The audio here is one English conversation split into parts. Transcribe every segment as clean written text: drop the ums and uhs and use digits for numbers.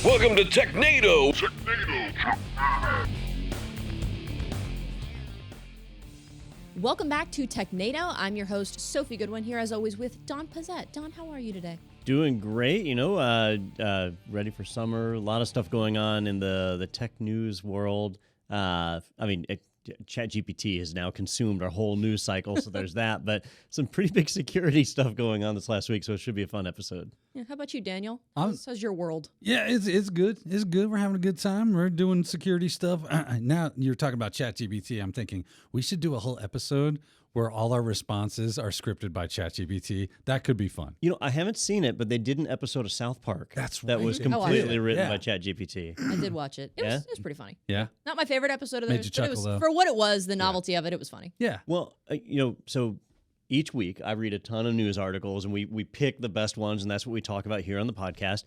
Welcome to Technado. Welcome back to Technado. I'm your host, Sophie Goodwin, here as always with Don Pizzette. Don, how are you today? Doing great. Ready for summer. A lot of stuff going on in the tech news world. ChatGPT has now consumed our whole news cycle, so there's that. But some pretty big security stuff going on this last week, so it should be a fun episode. Yeah, how about you, Daniel? How's your world? Yeah, it's good. It's good. We're having a good time. We're doing security stuff. Now you're talking about ChatGPT. I'm thinking we should do a whole episode where all our responses are scripted by ChatGPT. That could be fun. I haven't seen it, but they did an episode of South Park that right. was completely written by ChatGPT. I did watch it. It was pretty funny. Yeah. Not my favorite episode of Made theirs, you but it chuckle, was though. for what it was, the novelty of it, it was funny. Yeah. Well, so each week I read a ton of news articles, and we pick the best ones, and that's what we talk about here on the podcast.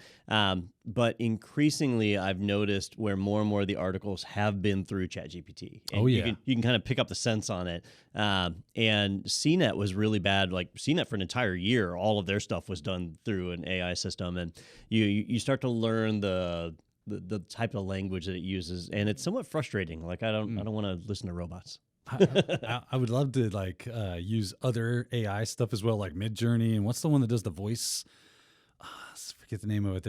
But increasingly, I've noticed where more and more of the articles have been through ChatGPT. And you can kind of pick up the sense on it. And CNET was really bad. Like CNET for an entire year, all of their stuff was done through an AI system, and you start to learn the type of language that it uses, and it's somewhat frustrating. Like I don't want to listen to robots. I would love to use other AI stuff as well, like Midjourney. And what's the one that does the voice? I forget the name of it.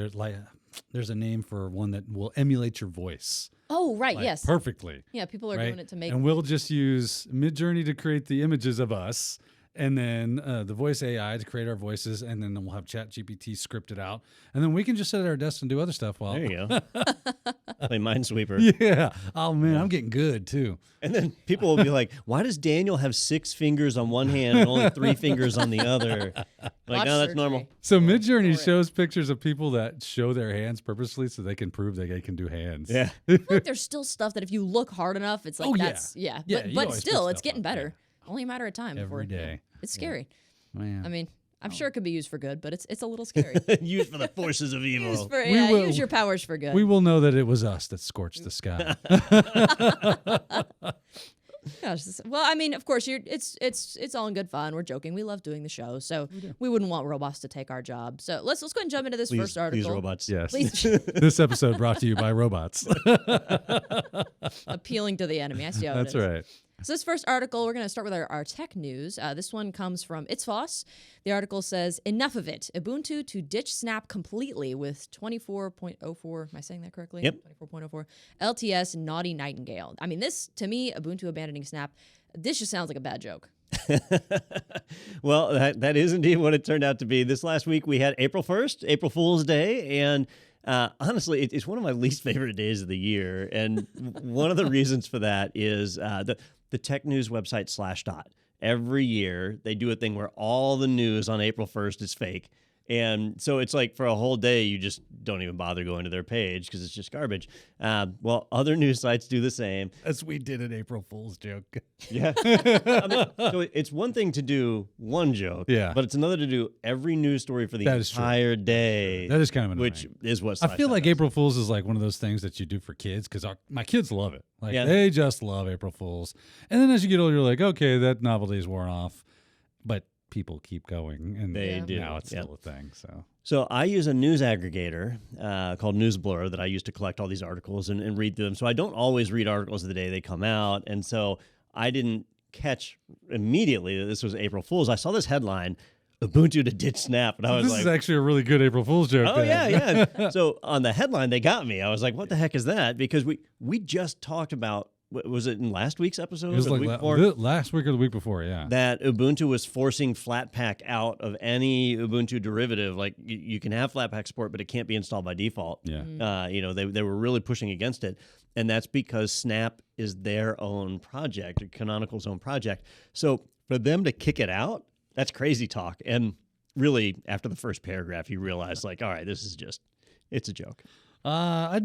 There's a name for one that will emulate your voice. Oh, right, yes. Perfectly. Yeah, people are doing it to make... And we'll just use Midjourney to create the images of us, and then the voice AI to create our voices, and then we'll have ChatGPT scripted out. And then we can just sit at our desk and do other stuff while... There you go. Play Minesweeper. Yeah. Oh, man, I'm getting good, too. And then people will be like, why does Daniel have 6 fingers on one hand and only 3 fingers on the other? Like, no, that's normal. So Midjourney shows pictures of people that show their hands purposely so they can prove that they can do hands. Yeah. I feel like there's still stuff that if you look hard enough, it's like Yeah, But always still, put it's stuff getting up, better. Only a matter of time. Every day. It's scary. Man. I mean, I'm sure it could be used for good, but it's a little scary. Used for the forces of evil. Use your powers for good. We will know that it was us that scorched the sky. Gosh, well, I mean, of course, it's all in good fun. We're joking. We love doing the show, so we wouldn't want robots to take our job. So let's go ahead and jump into this first article. Please, robots. Yes. Please. This episode brought to you by robots. Appealing to the enemy. I see how That's it is. right. So this first article, we're going to start with our tech news. This one comes from It's Foss. The article says, enough of it. Ubuntu to ditch Snap completely with 24.04. Am I saying that correctly? Yep. 24.04. LTS naughty Nightingale. I mean, this, to me, Ubuntu abandoning Snap, this just sounds like a bad joke. Well, that is indeed what it turned out to be. This last week we had April 1st, April Fool's Day, and honestly, it's one of my least favorite days of the year. And one of the reasons for that is the tech news website Slashdot. Every year, they do a thing where all the news on April 1st is fake. And so it's like for a whole day, you just don't even bother going to their page because it's just garbage. Well, other news sites do the same. As we did an April Fool's joke. Yeah. So it's one thing to do one joke, but it's another to do every news story for the entire day. That is kind of annoying. Which is what I feel like does. April Fool's is like one of those things that you do for kids because my kids love it. Like they just love April Fool's. And then as you get older, you're like, okay, that novelty's worn off. But people keep going, and they do. Now it's still a thing. So I use a news aggregator called NewsBlur that I use to collect all these articles and read through them. So I don't always read articles the day they come out, and so I didn't catch immediately that this was April Fool's. I saw this headline, Ubuntu to ditch Snap, and I was this like, is actually a really good April Fool's joke. Oh, yeah. So on the headline, they got me. I was like, what the heck is that? Because we just talked about, was it in last week's episode? It was like last week or the week before, that Ubuntu was forcing Flatpak out of any Ubuntu derivative. Like you can have Flatpak support, but it can't be installed by default. Yeah. They were really pushing against it, and that's because Snap is their own project, Canonical's own project. So for them to kick it out, that's crazy talk. And really, after the first paragraph, you realize, like, all right, this is just, it's a joke. I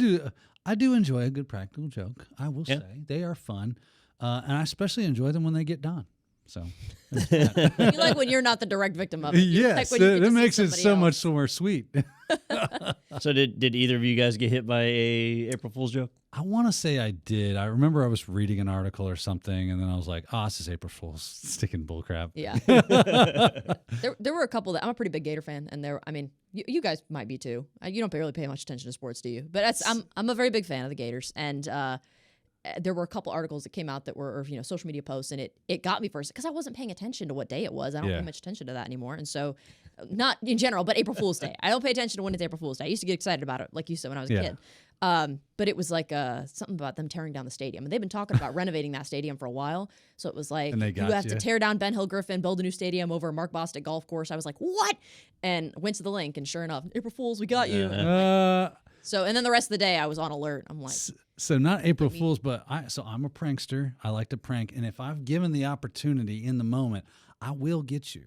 do enjoy a good practical joke. I will say they are fun, and I especially enjoy them when they get done. So you like when you're not the direct victim of it. Yes, like it makes it so much more sweet. So did either of you guys get hit by a April Fool's joke? I want to say I did. I remember I was reading an article or something, and then I was like, "Oh, this is April Fool's sticking bullcrap." Yeah. There were a couple that I'm a pretty big Gator fan, and I mean, You guys might be too. You don't really pay much attention to sports, do you? But I'm a very big fan of the Gators, and there were a couple articles that came out that were, social media posts, and it got me first because I wasn't paying attention to what day it was. I don't pay much attention to that anymore, and so not in general, but April Fool's Day. I don't pay attention to when it's April Fool's Day. I used to get excited about it, like you said, when I was a kid. But it was like something about them tearing down the stadium, and they've been talking about renovating that stadium for a while. So it was like, you have to tear down Ben Hill Griffin, build a new stadium over Mark Bostic Golf Course. I was like, what? And went to the link, and sure enough, April Fool's, we got you. So, and then the rest of the day, I was on alert. I'm like, so not April Fool's, but I'm a prankster. I like to prank, and if I've given the opportunity in the moment, I will get you,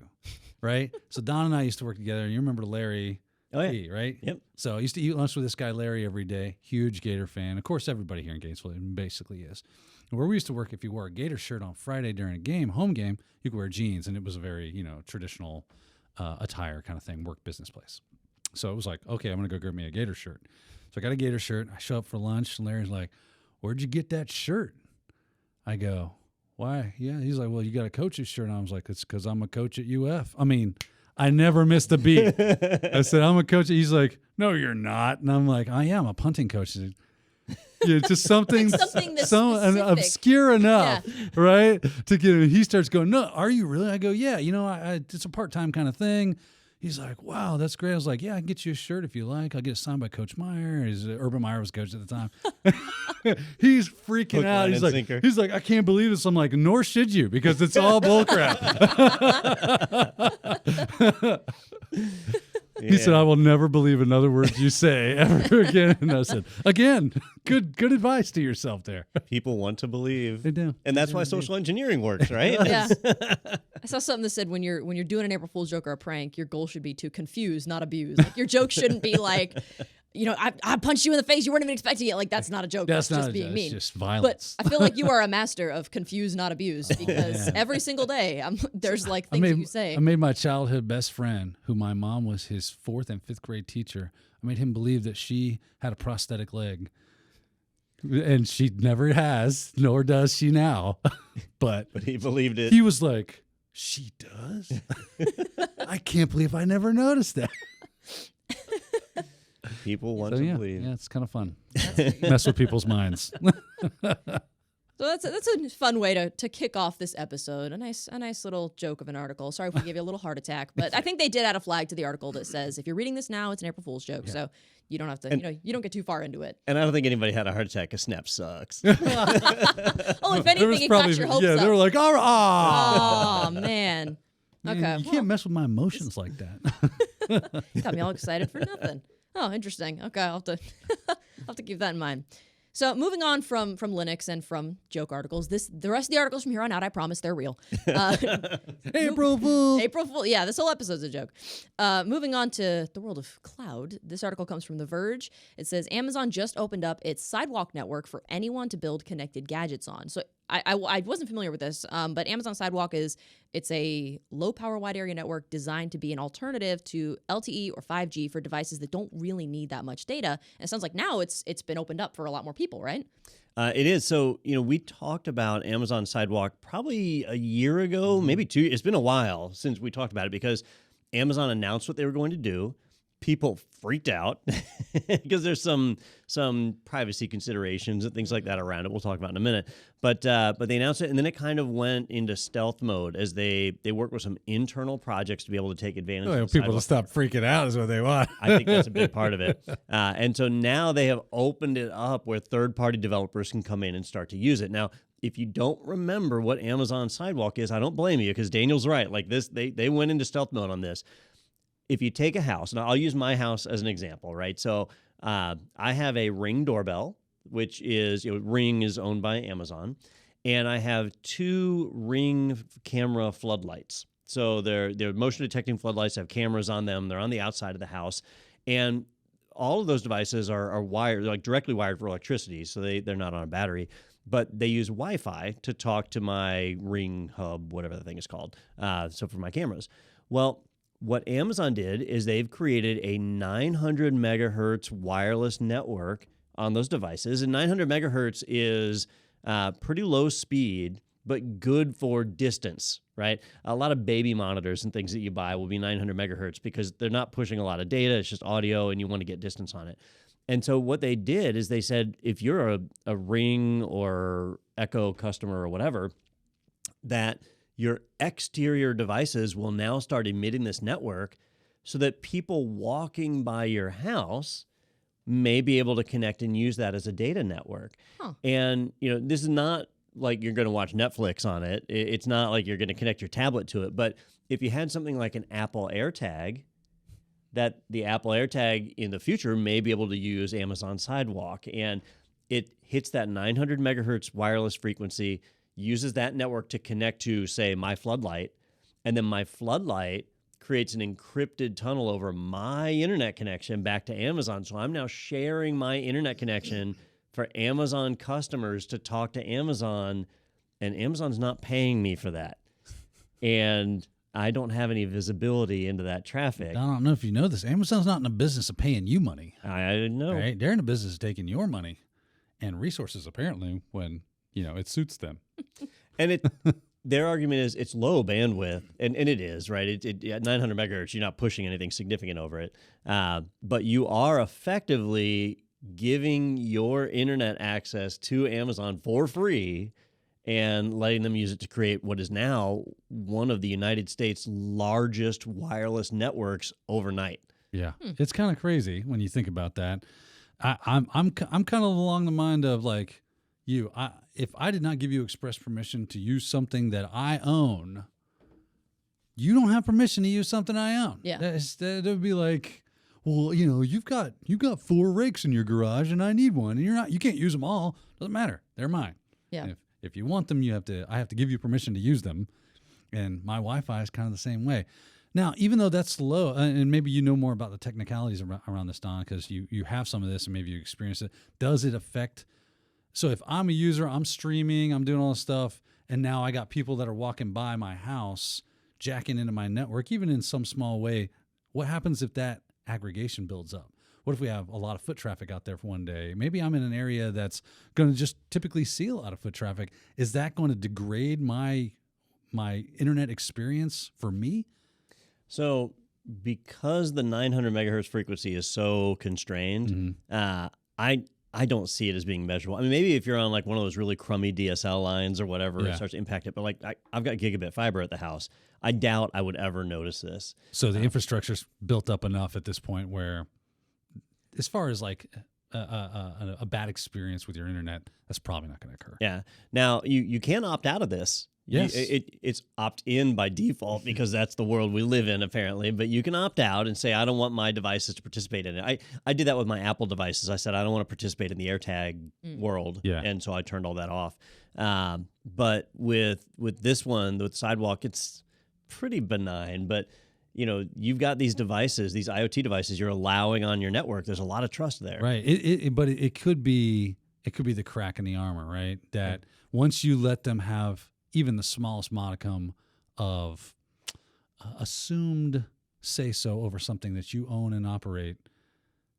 right? So Don and I used to work together. You remember Larry? Oh, yeah. Right? Yep. So I used to eat lunch with this guy, Larry, every day. Huge Gator fan. Of course, everybody here in Gainesville basically is. And where we used to work, if you wore a Gator shirt on Friday during a game, home game, you could wear jeans, and it was a very, traditional attire kind of thing, work business place. So it was like, okay, I'm going to go grab me a Gator shirt. So I got a Gator shirt. I show up for lunch, and Larry's like, where'd you get that shirt? I go, why? Yeah. He's like, well, you got a coach's shirt on. I was like, it's because I'm a coach at UF. I mean, I never missed a beat. I said, I'm a coach. He's like, no, you're not. And I'm like, I am a punting coach. He's like, yeah, just something, obscure enough, right? To get him. He starts going, no, are you really? I go, yeah, it's a part-time kind of thing. He's like, wow, that's great. I was like, yeah, I can get you a shirt if you like. I'll get it signed by Coach Meyer. Urban Meyer was coach at the time. He's freaking out. He's like, I can't believe this. I'm like, nor should you, because it's all bullcrap. He said, I will never believe another word you say ever again. And I said, again, good advice to yourself there. People want to believe. They do. And that's why social engineering works, right? Yeah. I saw something that said when you're doing an April Fool's joke or a prank, your goal should be to confuse, not abuse. Like, your joke shouldn't be like, I punched you in the face. You weren't even expecting it. Like, that's not a joke. That's just being mean. It's just violence. But I feel like you are a master of confuse, not abuse, because every single day there's like things that you say. I made my childhood best friend, who my mom was his 4th and 5th grade teacher, I made him believe that she had a prosthetic leg. And she never has, nor does she now. But he believed it. He was like, she does? I can't believe I never noticed that. People want to believe. Yeah, it's kind of fun. Mess with people's minds. So that's a fun way to kick off this episode. A nice little joke of an article. Sorry if we gave you a little heart attack, but I think they did add a flag to the article that says if you're reading this now, it's an April Fool's joke. Yeah. So you don't have to, you don't get too far into it. And I don't think anybody had a heart attack because Snap sucks. If anything, it got your hopes up. They were like, oh man. Okay. You can't mess with my emotions like that. Got me all excited for nothing. Oh, interesting. Okay, I'll have to keep that in mind. So moving on from Linux and from joke articles, the rest of the articles from here on out, I promise they're real. April Fool. April Fool. Yeah, this whole episode's a joke. Moving on to the world of cloud, this article comes from The Verge. It says Amazon just opened up its Sidewalk network for anyone to build connected gadgets on. So I wasn't familiar with this, but Amazon Sidewalk it's a low-power wide area network designed to be an alternative to LTE or 5G for devices that don't really need that much data. And it sounds like now it's been opened up for a lot more people, right? It is. So, we talked about Amazon Sidewalk probably a year ago, maybe 2. It's been a while since we talked about it because Amazon announced what they were going to do. People freaked out because there's some privacy considerations and things like that around it. We'll talk about in a minute. But they announced it, and then it kind of went into stealth mode as they worked with some internal projects to be able to take advantage of people to stop freaking out is what they want. I think that's a big part of it. And so now they have opened it up where third-party developers can come in and start to use it. Now, if you don't remember what Amazon Sidewalk is, I don't blame you because Daniel's right. Like this, they went into stealth mode on this. If you take a house, and I'll use my house as an example, right? So I have a Ring doorbell, which is, Ring is owned by Amazon, and I have 2 Ring camera floodlights. So they're motion detecting floodlights, have cameras on them. They're on the outside of the house, and all of those devices are wired, like directly wired for electricity, so they're not on a battery. But they use Wi-Fi to talk to my Ring hub, whatever the thing is called, so for my cameras. Well, what Amazon did is they've created a 900 megahertz wireless network on those devices. And 900 megahertz is pretty low speed, but good for distance, right? A lot of baby monitors and things that you buy will be 900 megahertz because they're not pushing a lot of data. It's just audio, and you want to get distance on it. And so what they did is they said, if you're a Ring or Echo customer or whatever, that your exterior devices will now start emitting this network so that people walking by your house may be able to connect and use that as a data network. Huh. And, this is not like you're going to watch Netflix on it. It's not like you're going to connect your tablet to it. But if you had something like an Apple AirTag, that the Apple AirTag in the future may be able to use Amazon Sidewalk. And it hits that 900 megahertz wireless frequency, uses that network to connect to, say, my floodlight. And then my floodlight creates an encrypted tunnel over my internet connection back to Amazon. So I'm now sharing my internet connection for Amazon customers to talk to Amazon, and Amazon's not paying me for that. And I don't have any visibility into that traffic. I don't know if you know this. Amazon's not in the business of paying you money. I know. Right? They're in the business of taking your money and resources, apparently, when, it suits them. And their argument is it's low bandwidth, and it is, right? At 900 megahertz, you're not pushing anything significant over it. But you are effectively giving your internet access to Amazon for free and letting them use it to create what is now one of the United States' largest wireless networks overnight. Yeah, it's kind of crazy when you think about that. I'm kind of along the mind of like if I did not give you express permission to use something that I own, you don't have permission to use something I own. Yeah, that would be like, well, you've got 4 rakes in your garage and I need one, and you can't use them all. Doesn't matter, they're mine. Yeah. If you want them, I have to give you permission to use them. And my Wi-Fi is kind of the same way. Now, even though that's low, and maybe you know more about the technicalities around this, Don, because you have some of this and maybe you experience it. Does it affect? So if I'm a user, I'm streaming, I'm doing all this stuff, and now I got people that are walking by my house, jacking into my network, even in some small way, what happens if that aggregation builds up? What if we have a lot of foot traffic out there for one day? Maybe I'm in an area that's going to just typically see a lot of foot traffic. Is that going to degrade my internet experience for me? So because the 900 megahertz frequency is so constrained, I don't see it as being measurable. I mean, maybe if you're on like one of those really crummy DSL lines or whatever, it starts to impact it. But like I've got gigabit fiber at the house. I doubt I would ever notice this. So the infrastructure's built up enough at this point where, as far as like a bad experience with your internet, that's probably not going to occur. Yeah. Now you can opt out of this. Yes. It's opt in by default because that's the world we live in apparently. But you can opt out and say I don't want my devices to participate in it. I did that with my Apple devices. I said I don't want to participate in the AirTag world, and so I turned all that off. But with this one, with Sidewalk, it's pretty benign. But you've got these devices, these IoT devices you're allowing on your network. There's a lot of trust there. Right. But it could be the crack in the armor, right? That once you let them have even the smallest modicum of assumed say-so over something that you own and operate,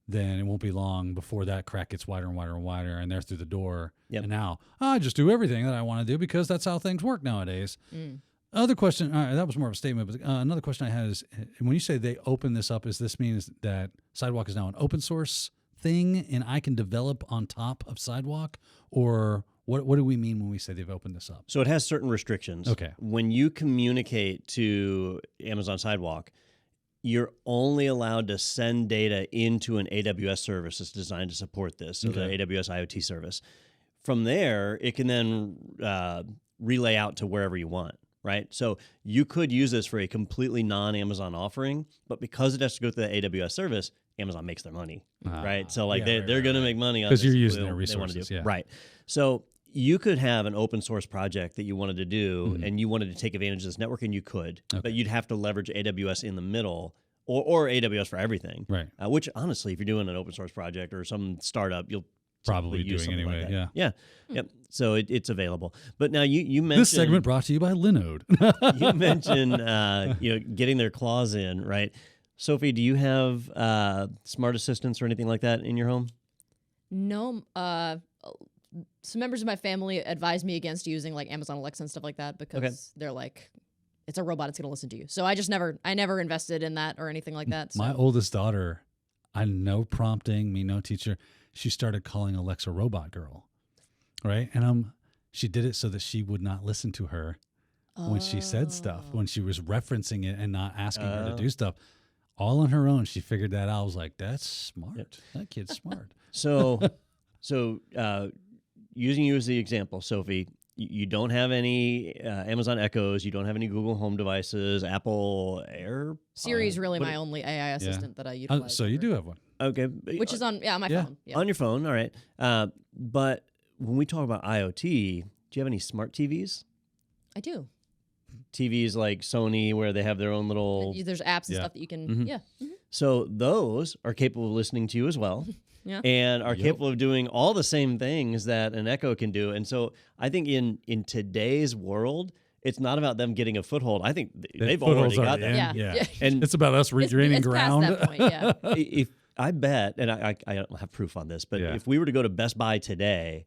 then it won't be long before that crack gets wider and wider and wider, and they're through the door. Yep. And now I just do everything that I want to do because that's how things work nowadays. Other question, that was more of a statement, but another question I had is, when you say they open this up, does this mean that Sidewalk is now an open source thing and I can develop on top of Sidewalk? Or what do we mean when we say they've opened this up? So it has certain restrictions. Okay. When you communicate to Amazon Sidewalk, you're only allowed to send data into an AWS service that's designed to support this, so the AWS IoT service. From there, it can then relay out to wherever you want. Right. So you could use this for a completely non-Amazon offering, but because it has to go through the AWS service, Amazon makes their money. Right. So like they're going to make money on this. Because you're using their resources. Yeah. Right. So you could have an open source project that you wanted to do and you wanted to take advantage of this network, and you could, but you'd have to leverage AWS in the middle or AWS for everything. Right. Which honestly, if you're doing an open source project or some startup, you'll probably doing anyway. Like Yep. So it's available. But now you mentioned this segment brought to you by Linode. You mentioned getting their claws in, right? Sophie, do you have smart assistants or anything like that in your home? No. Some members of my family advised me against using like Amazon Alexa and stuff like that because they're like, it's a robot. It's going to listen to you. So I never invested in that or anything like that. So. My oldest daughter, I no prompting, me no teacher, she started calling Alexa robot girl, right? And she did it so that she would not listen to her when she said stuff, when she was referencing it and not asking her to do stuff. All on her own, she figured that out. I was like, that's smart. Yep. That kid's smart. So using you as the example, Sophie, you don't have any Amazon Echoes, you don't have any Google Home devices, Apple Air. Siri is really my only AI assistant that I utilize. So you do have one. Okay. Which is on my phone. Yeah. On your phone, all right. But when we talk about IoT, do you have any smart TVs? I do. TVs like Sony where they have their own little... There's apps and stuff that you can... So those are capable of listening to you as well. Yeah. And are capable of doing all the same things that an Echo can do. And so I think in today's world, it's not about them getting a foothold. I think they've already got that. Yeah. And it's about us regaining ground. Past that point, yeah. If I bet, and I don't have proof on this, but if we were to go to Best Buy today,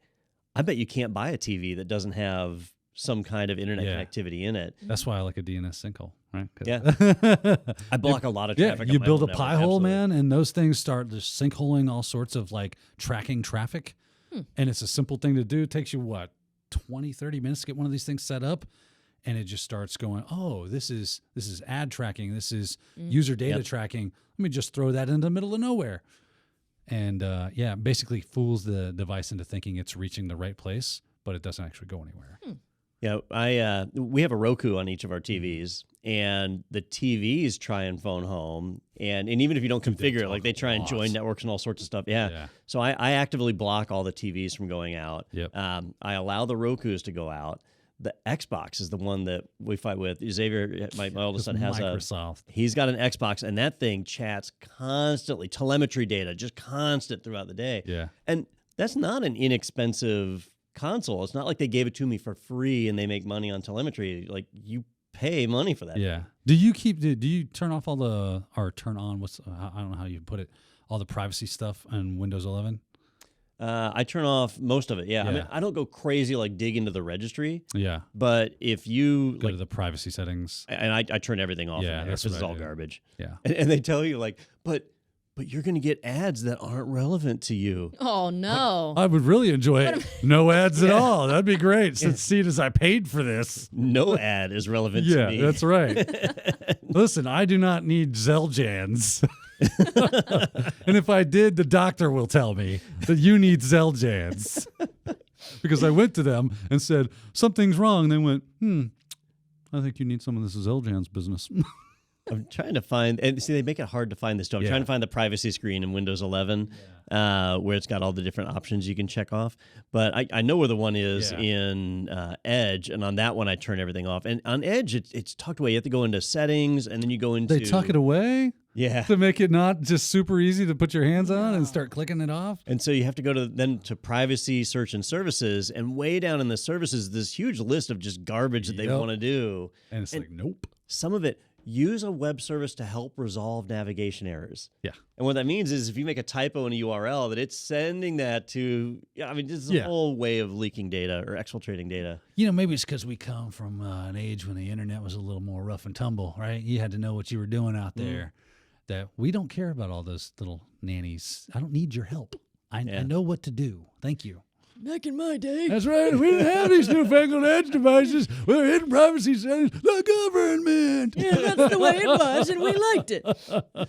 I bet you can't buy a TV that doesn't have some kind of internet connectivity in it. That's why I like a DNS sinkhole, right? Yeah. I block a lot of traffic. You build a pie hole, man, and those things start just sinkholing all sorts of like tracking traffic. And it's a simple thing to do. It takes you, 20, 30 minutes to get one of these things set up. And it just starts going, oh, this is ad tracking. This is user data tracking. Let me just throw that in the middle of nowhere. And basically fools the device into thinking it's reaching the right place, but it doesn't actually go anywhere. Yeah, we have a Roku on each of our TVs, and the TVs try and phone home, and even if you don't configure it, like they try and join networks and all sorts of stuff. Yeah. So I actively block all the TVs from going out. Yep. I allow the Rokus to go out. The Xbox is the one that we fight with. Xavier, my oldest son, has Microsoft. He's got an Xbox, and that thing chats constantly, telemetry data, just constant throughout the day. Yeah. And that's not an inexpensive console. It's not like they gave it to me for free and they make money on telemetry. Like, you pay money for that. Yeah. Do you turn off turn on I don't know how you put it, all the privacy stuff on Windows 11? I turn off most of it. Yeah. I mean, I don't go crazy, like dig into the registry. Yeah. But if you go to the privacy settings, and I turn everything off. Yeah. This is all garbage. Yeah. And they tell you like, but you're going to get ads that aren't relevant to you. Oh, no. I would really enjoy it. No ads at all. That'd be great. Since seeing as I paid for this. No ad is relevant to me. Yeah, that's right. Listen, I do not need Zeljans. And if I did, the doctor will tell me that you need Zeljans. Because I went to them and said, something's wrong. They went, I think you need some of this Zeljans business. I'm trying to find, and see, they make it hard to find this too. I'm trying to find the privacy screen in Windows 11 where it's got all the different options you can check off. But I know where the one is in Edge, and on that one, I turn everything off. And on Edge, it's tucked away. You have to go into settings, and then you go into... They tuck it away? Yeah. To make it not just super easy to put your hands on and start clicking it off? And so you have to go to privacy, search, and services, and way down in the services, this huge list of just garbage that they want to do. And it's like, nope. Some of it... Use a web service to help resolve navigation errors. Yeah. And what that means is if you make a typo in a URL, that it's sending that to, this is a whole way of leaking data or exfiltrating data. Maybe it's because we come from an age when the internet was a little more rough and tumble, right? You had to know what you were doing out there. That we don't care about all those little nannies. I don't need your help. I know what to do. Thank you. Back in my day. That's right. We didn't have these newfangled edge devices. We were hidden privacy settings. The government. Yeah, that's the way it was, and we liked it. Oh,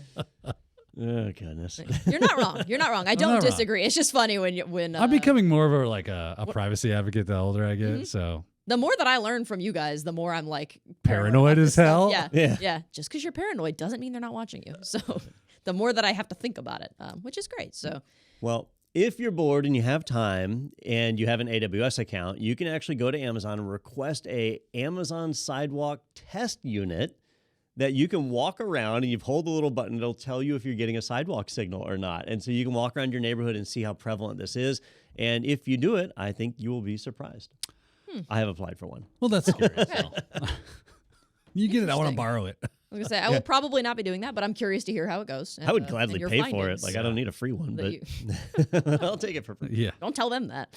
goodness. You're not wrong. You're not wrong. I don't disagree. It's just funny when I'm becoming more of a privacy advocate the older I get. So the more that I learn from you guys, the more I'm like paranoid as hell. Yeah. Just because you're paranoid doesn't mean they're not watching you. So the more that I have to think about it, which is great. So if you're bored and you have time and you have an AWS account, you can actually go to Amazon and request a Amazon Sidewalk test unit that you can walk around, and you hold the little button. It'll tell you if you're getting a sidewalk signal or not. And so you can walk around your neighborhood and see how prevalent this is. And if you do it, I think you will be surprised. I have applied for one. Well, that's scary. You get it. I want to borrow it. I was going to say, I will probably not be doing that, but I'm curious to hear how it goes. And, I would gladly pay for it. Like, I don't need a free one, but I'll take it for free. Yeah. Don't tell them that.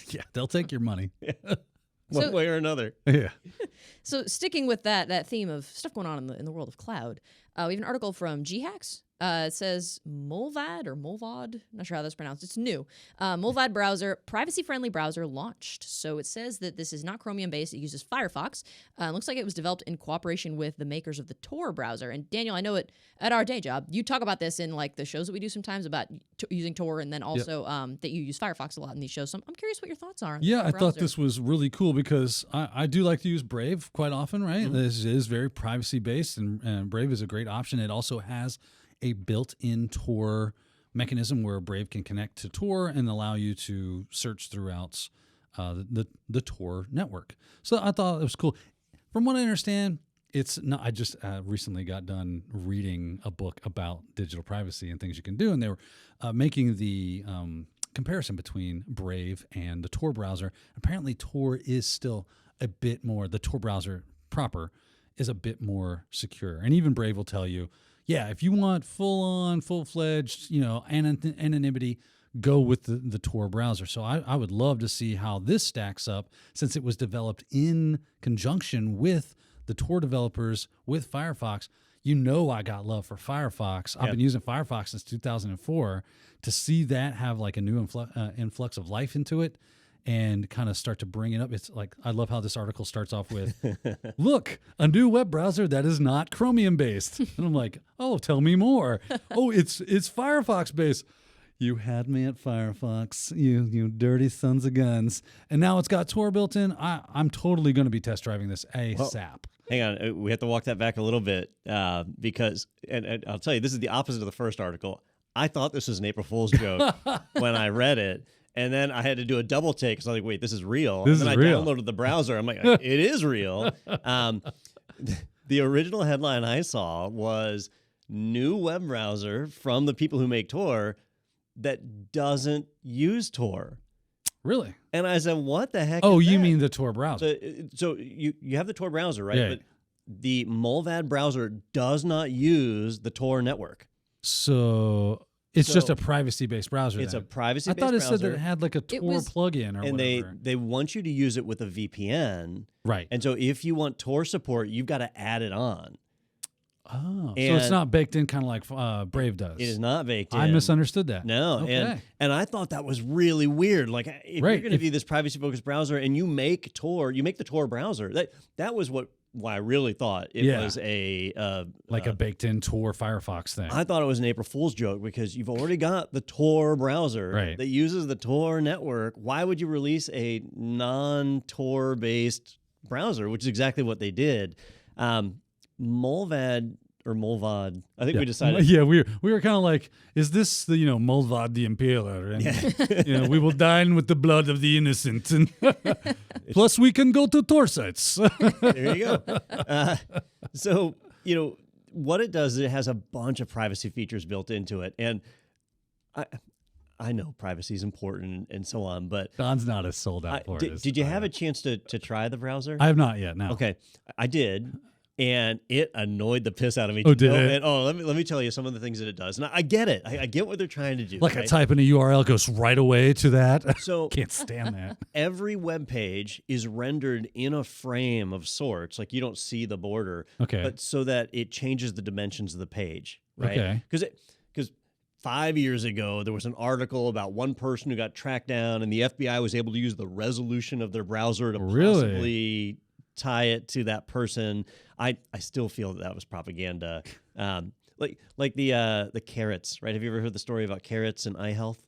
Yeah, they'll take your money. one way or another. Yeah. So sticking with that theme of stuff going on in the world of cloud, we have an article from GHacks. It says Mullvad, not sure how that's pronounced. It's new. Mullvad Browser, privacy-friendly browser launched. So it says that this is not Chromium-based. It uses Firefox. It looks like it was developed in cooperation with the makers of the Tor browser. And Daniel, I know it at our day job. You talk about this in like the shows that we do sometimes about using Tor, and then also that you use Firefox a lot in these shows. So I'm curious what your thoughts are on the Yeah, I browser. thought this was really cool because I do like to use Brave quite often, right? This is very privacy-based, and Brave is a great option. It also has a built-in Tor mechanism where Brave can connect to Tor and allow you to search throughout the Tor network. So I thought it was cool. From what I understand, it's not. I just recently got done reading a book about digital privacy and things you can do, and they were making the comparison between Brave and the Tor browser. Apparently, Tor is still a bit more. The Tor browser proper is a bit more secure, and even Brave will tell you, yeah, if you want full-on, full-fledged, anonymity, go with the Tor browser. So I would love to see how this stacks up since it was developed in conjunction with the Tor developers with Firefox. I got love for Firefox. I've been using Firefox since 2004. To see that have like a new influx of life into it and kind of start to bring it up. It's like, I love how this article starts off with, look, a new web browser that is not Chromium based. And I'm like, oh, tell me more. Oh, it's Firefox based. You had me at Firefox, you dirty sons of guns. And now it's got Tor built in. I'm totally going to be test driving this ASAP. Well, hang on. We have to walk that back a little bit because, and I'll tell you, this is the opposite of the first article. I thought this was an April Fool's joke when I read it. And then I had to do a double take because I was like, wait, this is real. This and then is I real. downloaded the browser. I'm like, it is real. The original headline I saw was new web browser from the people who make Tor that doesn't use Tor. Really? And I said, what the heck Oh, is you that? mean the Tor browser? So you have the Tor browser, right? Yeah. But the Mullvad browser does not use the Tor network. So it's just a privacy-based browser. It's then. a privacy-based I thought it browser. said that it had like a Tor plugin or and whatever. they want you to use it with a VPN. Right. And so if you want Tor support, you've got to add it on. Oh, so And it's not baked in kind of like Brave does. It is not baked in. I misunderstood that. No, Okay. and I thought that was really weird. Like if you're going to be this privacy-focused browser and you make Tor, you make the Tor browser. That was why I really thought it was a baked-in Tor Firefox thing. I thought it was an April Fool's joke because you've already got the Tor browser that uses the Tor network. Why would you release a non-Tor based browser, which is exactly what they did? Mullvad. I think we decided. Yeah, we were kind of like, is this the Mullvad the Impaler? And we will dine with the blood of the innocent, and plus we can go to Tor sites. There you go. So what it does is it has a bunch of privacy features built into it, and I know privacy is important and so on, but Don's not as sold out for it. Did you have a chance to try the browser? I have not yet. No. Okay, I did. And it annoyed the piss out of me. Oh, did it? And, let me tell you some of the things that it does. And I get it. I get what they're trying to do. Like I type in a URL, it goes right away to that. So can't stand that. Every web page is rendered in a frame of sorts. Like you don't see the border. Okay. But so that it changes the dimensions of the page. Right. Okay. Because 5 years ago, there was an article about one person who got tracked down, and the FBI was able to use the resolution of their browser to possibly tie it to that person. I still feel that was propaganda. Like the carrots, right? Have you ever heard the story about carrots and eye health?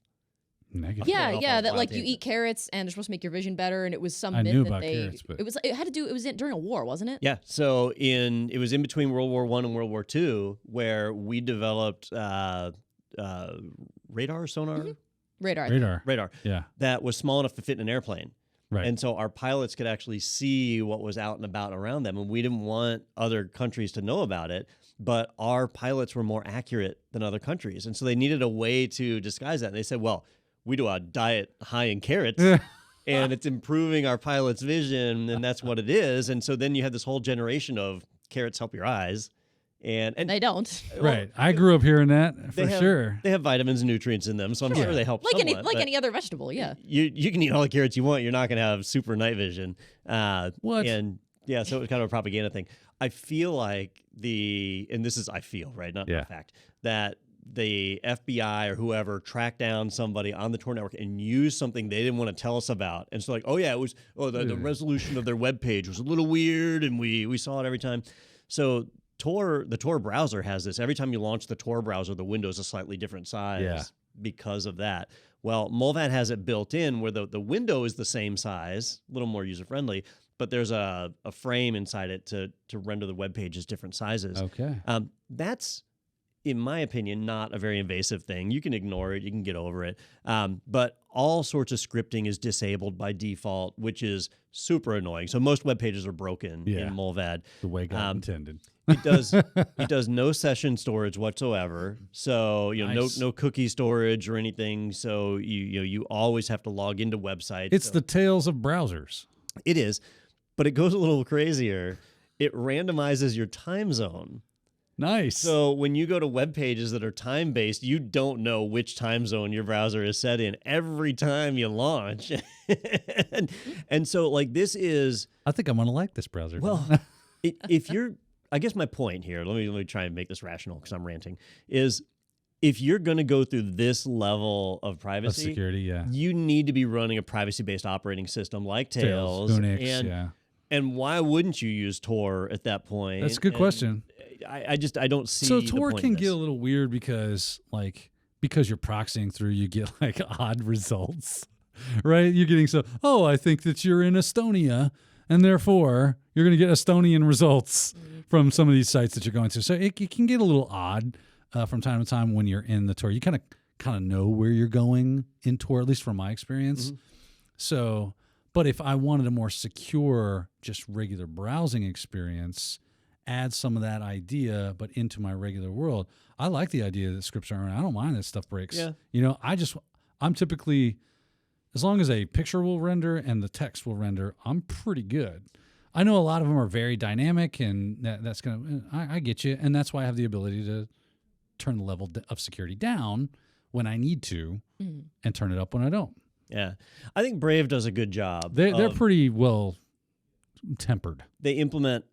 Negative. Yeah, that like you eat carrots and they're supposed to make your vision better, and it was some myth knew that about they. carrots, but It was during a war, wasn't it? Yeah. So it was in between World War I and World War II where we developed radar, sonar, Radar. Yeah. that was small enough to fit in an airplane. Right. And so our pilots could actually see what was out and about around them. And we didn't want other countries to know about it, but our pilots were more accurate than other countries. And so they needed a way to disguise that. And they said, well, we do a diet high in carrots and it's improving our pilots' vision. And that's what it is. And so then you had this whole generation of carrots help your eyes. And They don't. Right. I grew up hearing that for have, sure. They have vitamins and nutrients in them, so I'm sure they help Like somewhat, any other vegetable, yeah. You can eat all the carrots you want. You're not going to have super night vision. What? And yeah, so it's kind of a propaganda thing. I feel like and this is I feel, right? Not a fact, that the FBI or whoever tracked down somebody on the Tor network and used something they didn't want to tell us about. And so like, oh yeah, it was, the resolution of their web page was a little weird and we saw it every time. So the Tor browser has this. Every time you launch the Tor browser, the window's a slightly different size because of that. Well, Mullvad has it built in where the window is the same size, a little more user-friendly, but there's a frame inside it to render the web pages different sizes. Okay. That's, in my opinion, not a very invasive thing. You can ignore it. You can get over it. But all sorts of scripting is disabled by default, which is super annoying. So most web pages are broken in Mullvad. The way God intended. It does no session storage whatsoever. So no cookie storage or anything. So you always have to log into websites. It's the tales of browsers. It is, but it goes a little crazier. It randomizes your time zone. Nice. So when you go to web pages that are time-based, you don't know which time zone your browser is set in every time you launch. and so like this is... I think I'm going to like this browser. Well, if you're... I guess my point here, let me try and make this rational because I'm ranting, is if you're going to go through this level of privacy... Of security, you need to be running a privacy-based operating system like Tails. Unix, And why wouldn't you use Tor at that point? That's a good question. I don't see. So the Tor point can in this. get a little weird because you're proxying through, you get like odd results, right? You're getting I think that you're in Estonia, and therefore you're going to get Estonian results from some of these sites that you're going to. So it can get a little odd from time to time when you're in the Tor. You kind of know where you're going in Tor, at least from my experience. Mm-hmm. So, but if I wanted a more secure, just regular browsing experience, add some of that idea, but into my regular world. I like the idea that scripts are around. I don't mind that stuff breaks. Yeah. I'm typically, as long as a picture will render and the text will render, I'm pretty good. I know a lot of them are very dynamic, and that's I get you. And that's why I have the ability to turn the level of security down when I need to and turn it up when I don't. Yeah. I think Brave does a good job. They're pretty well tempered. They implement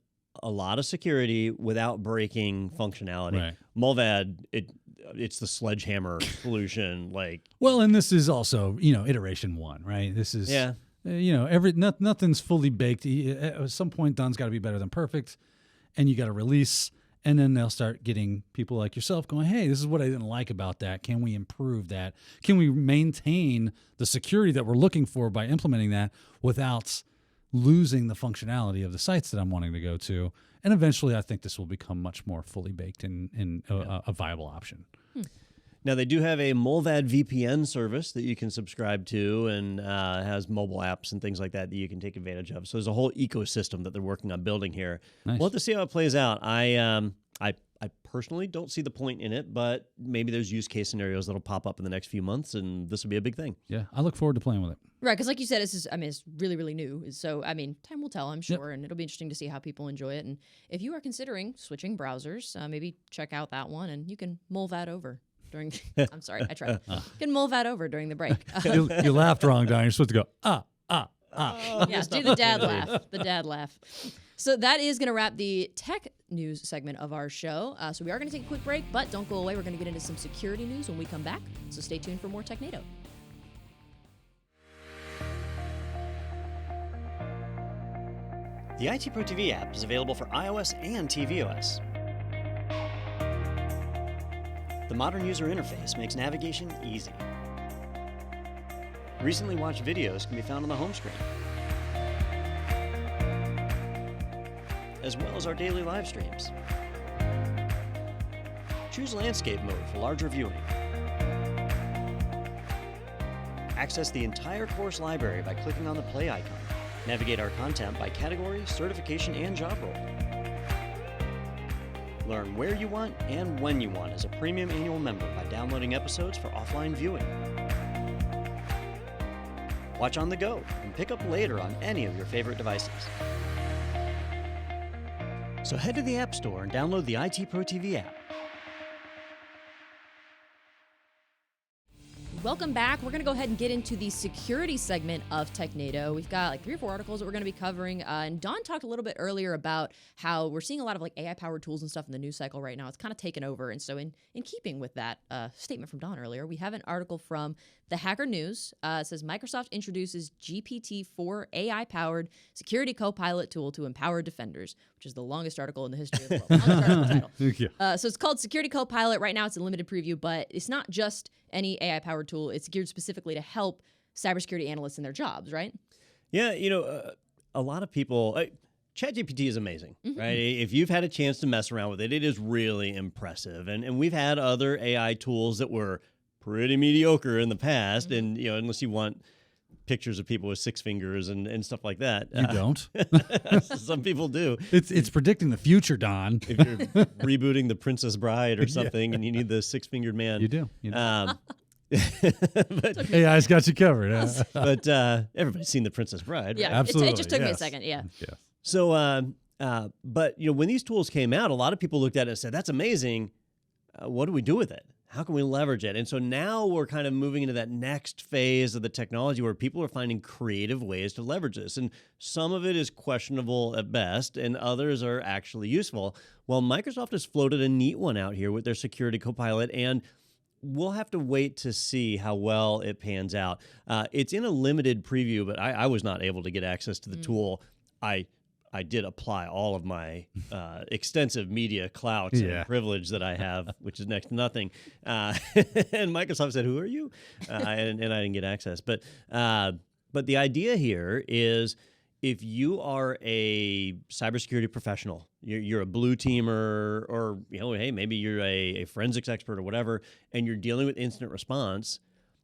a lot of security without breaking functionality. Right. Mullvad, it's the sledgehammer solution. And this is also, iteration one, right? This is, nothing's fully baked. At some point, done's got to be better than perfect, and you got to release, and then they'll start getting people like yourself going, hey, this is what I didn't like about that. Can we improve that? Can we maintain the security that we're looking for by implementing that without losing the functionality of the sites that I'm wanting to go to? And eventually, I think this will become much more fully baked and a viable option. Now, they do have a Mullvad VPN service that you can subscribe to, and has mobile apps and things like that you can take advantage of. So there's a whole ecosystem that they're working on building here. Nice. We'll have to see how it plays out. I personally don't see the point in it, but maybe there's use case scenarios that'll pop up in the next few months, and this will be a big thing. Yeah, I look forward to playing with it. Right, because like you said, it's really, really new. So, time will tell, I'm sure, and it'll be interesting to see how people enjoy it. And if you are considering switching browsers, maybe check out that one, and you can Mullvad over during... I'm sorry, I tried. You can Mullvad over during the break. You laughed wrong, Don. You're supposed to go, Yeah, do the dad laugh. The dad laugh. So that is going to wrap the tech news segment of our show. So we are going to take a quick break, but don't go away. We're going to get into some security news when we come back. So stay tuned for more Technado. The IT Pro TV app is available for iOS and tvOS. The modern user interface makes navigation easy. Recently watched videos can be found on the home screen, as well as our daily live streams. Choose landscape mode for larger viewing. Access the entire course library by clicking on the play icon. Navigate our content by category, certification, and job role. Learn where you want and when you want as a premium annual member by downloading episodes for offline viewing. Watch on the go and pick up later on any of your favorite devices. So head to the App Store and download the IT Pro TV app. Welcome back. We're going to go ahead and get into the security segment of Technado. We've got like 3 or 4 articles that we're going to be covering. And Don talked a little bit earlier about how we're seeing a lot of like AI-powered tools and stuff in the news cycle right now. It's kind of taken over. And so in keeping with that statement from Don earlier, we have an article from the Hacker News. It says Microsoft introduces GPT-4 AI-powered security Copilot tool to empower defenders, which is the longest article in the history of the world. Longest article title. Thank you. So it's called Security Copilot. Right now it's in limited preview, but it's not just any AI-powered tool. It's geared specifically to help cybersecurity analysts in their jobs, right? Yeah, a lot of people. ChatGPT is amazing, right? If you've had a chance to mess around with it, it is really impressive. And we've had other AI tools that were pretty mediocre in the past, and unless you want pictures of people with 6 fingers and stuff like that. You don't. Some people do. It's predicting the future, Don. If you're rebooting The Princess Bride or something, and you need the 6-fingered man. You do. But AI's got you covered. but everybody's seen The Princess Bride, right? Yeah, Absolutely, it just took me a yes. second. Yeah. Yes. So, but when these tools came out, a lot of people looked at it and said, "That's amazing. What do we do with it? How can we leverage it?" And so now we're kind of moving into that next phase of the technology where people are finding creative ways to leverage this. And some of it is questionable at best, and others are actually useful. Well, Microsoft has floated a neat one out here with their Security Copilot, and we'll have to wait to see how well it pans out. It's in a limited preview, but I was not able to get access to the tool. I did apply all of my extensive media clout and privilege that I have, which is next to nothing. And Microsoft said, "Who are you?" And I didn't get access. But the idea here is, if you are a cybersecurity professional, you're a blue teamer, or hey, maybe you're a forensics expert or whatever, and you're dealing with incident response,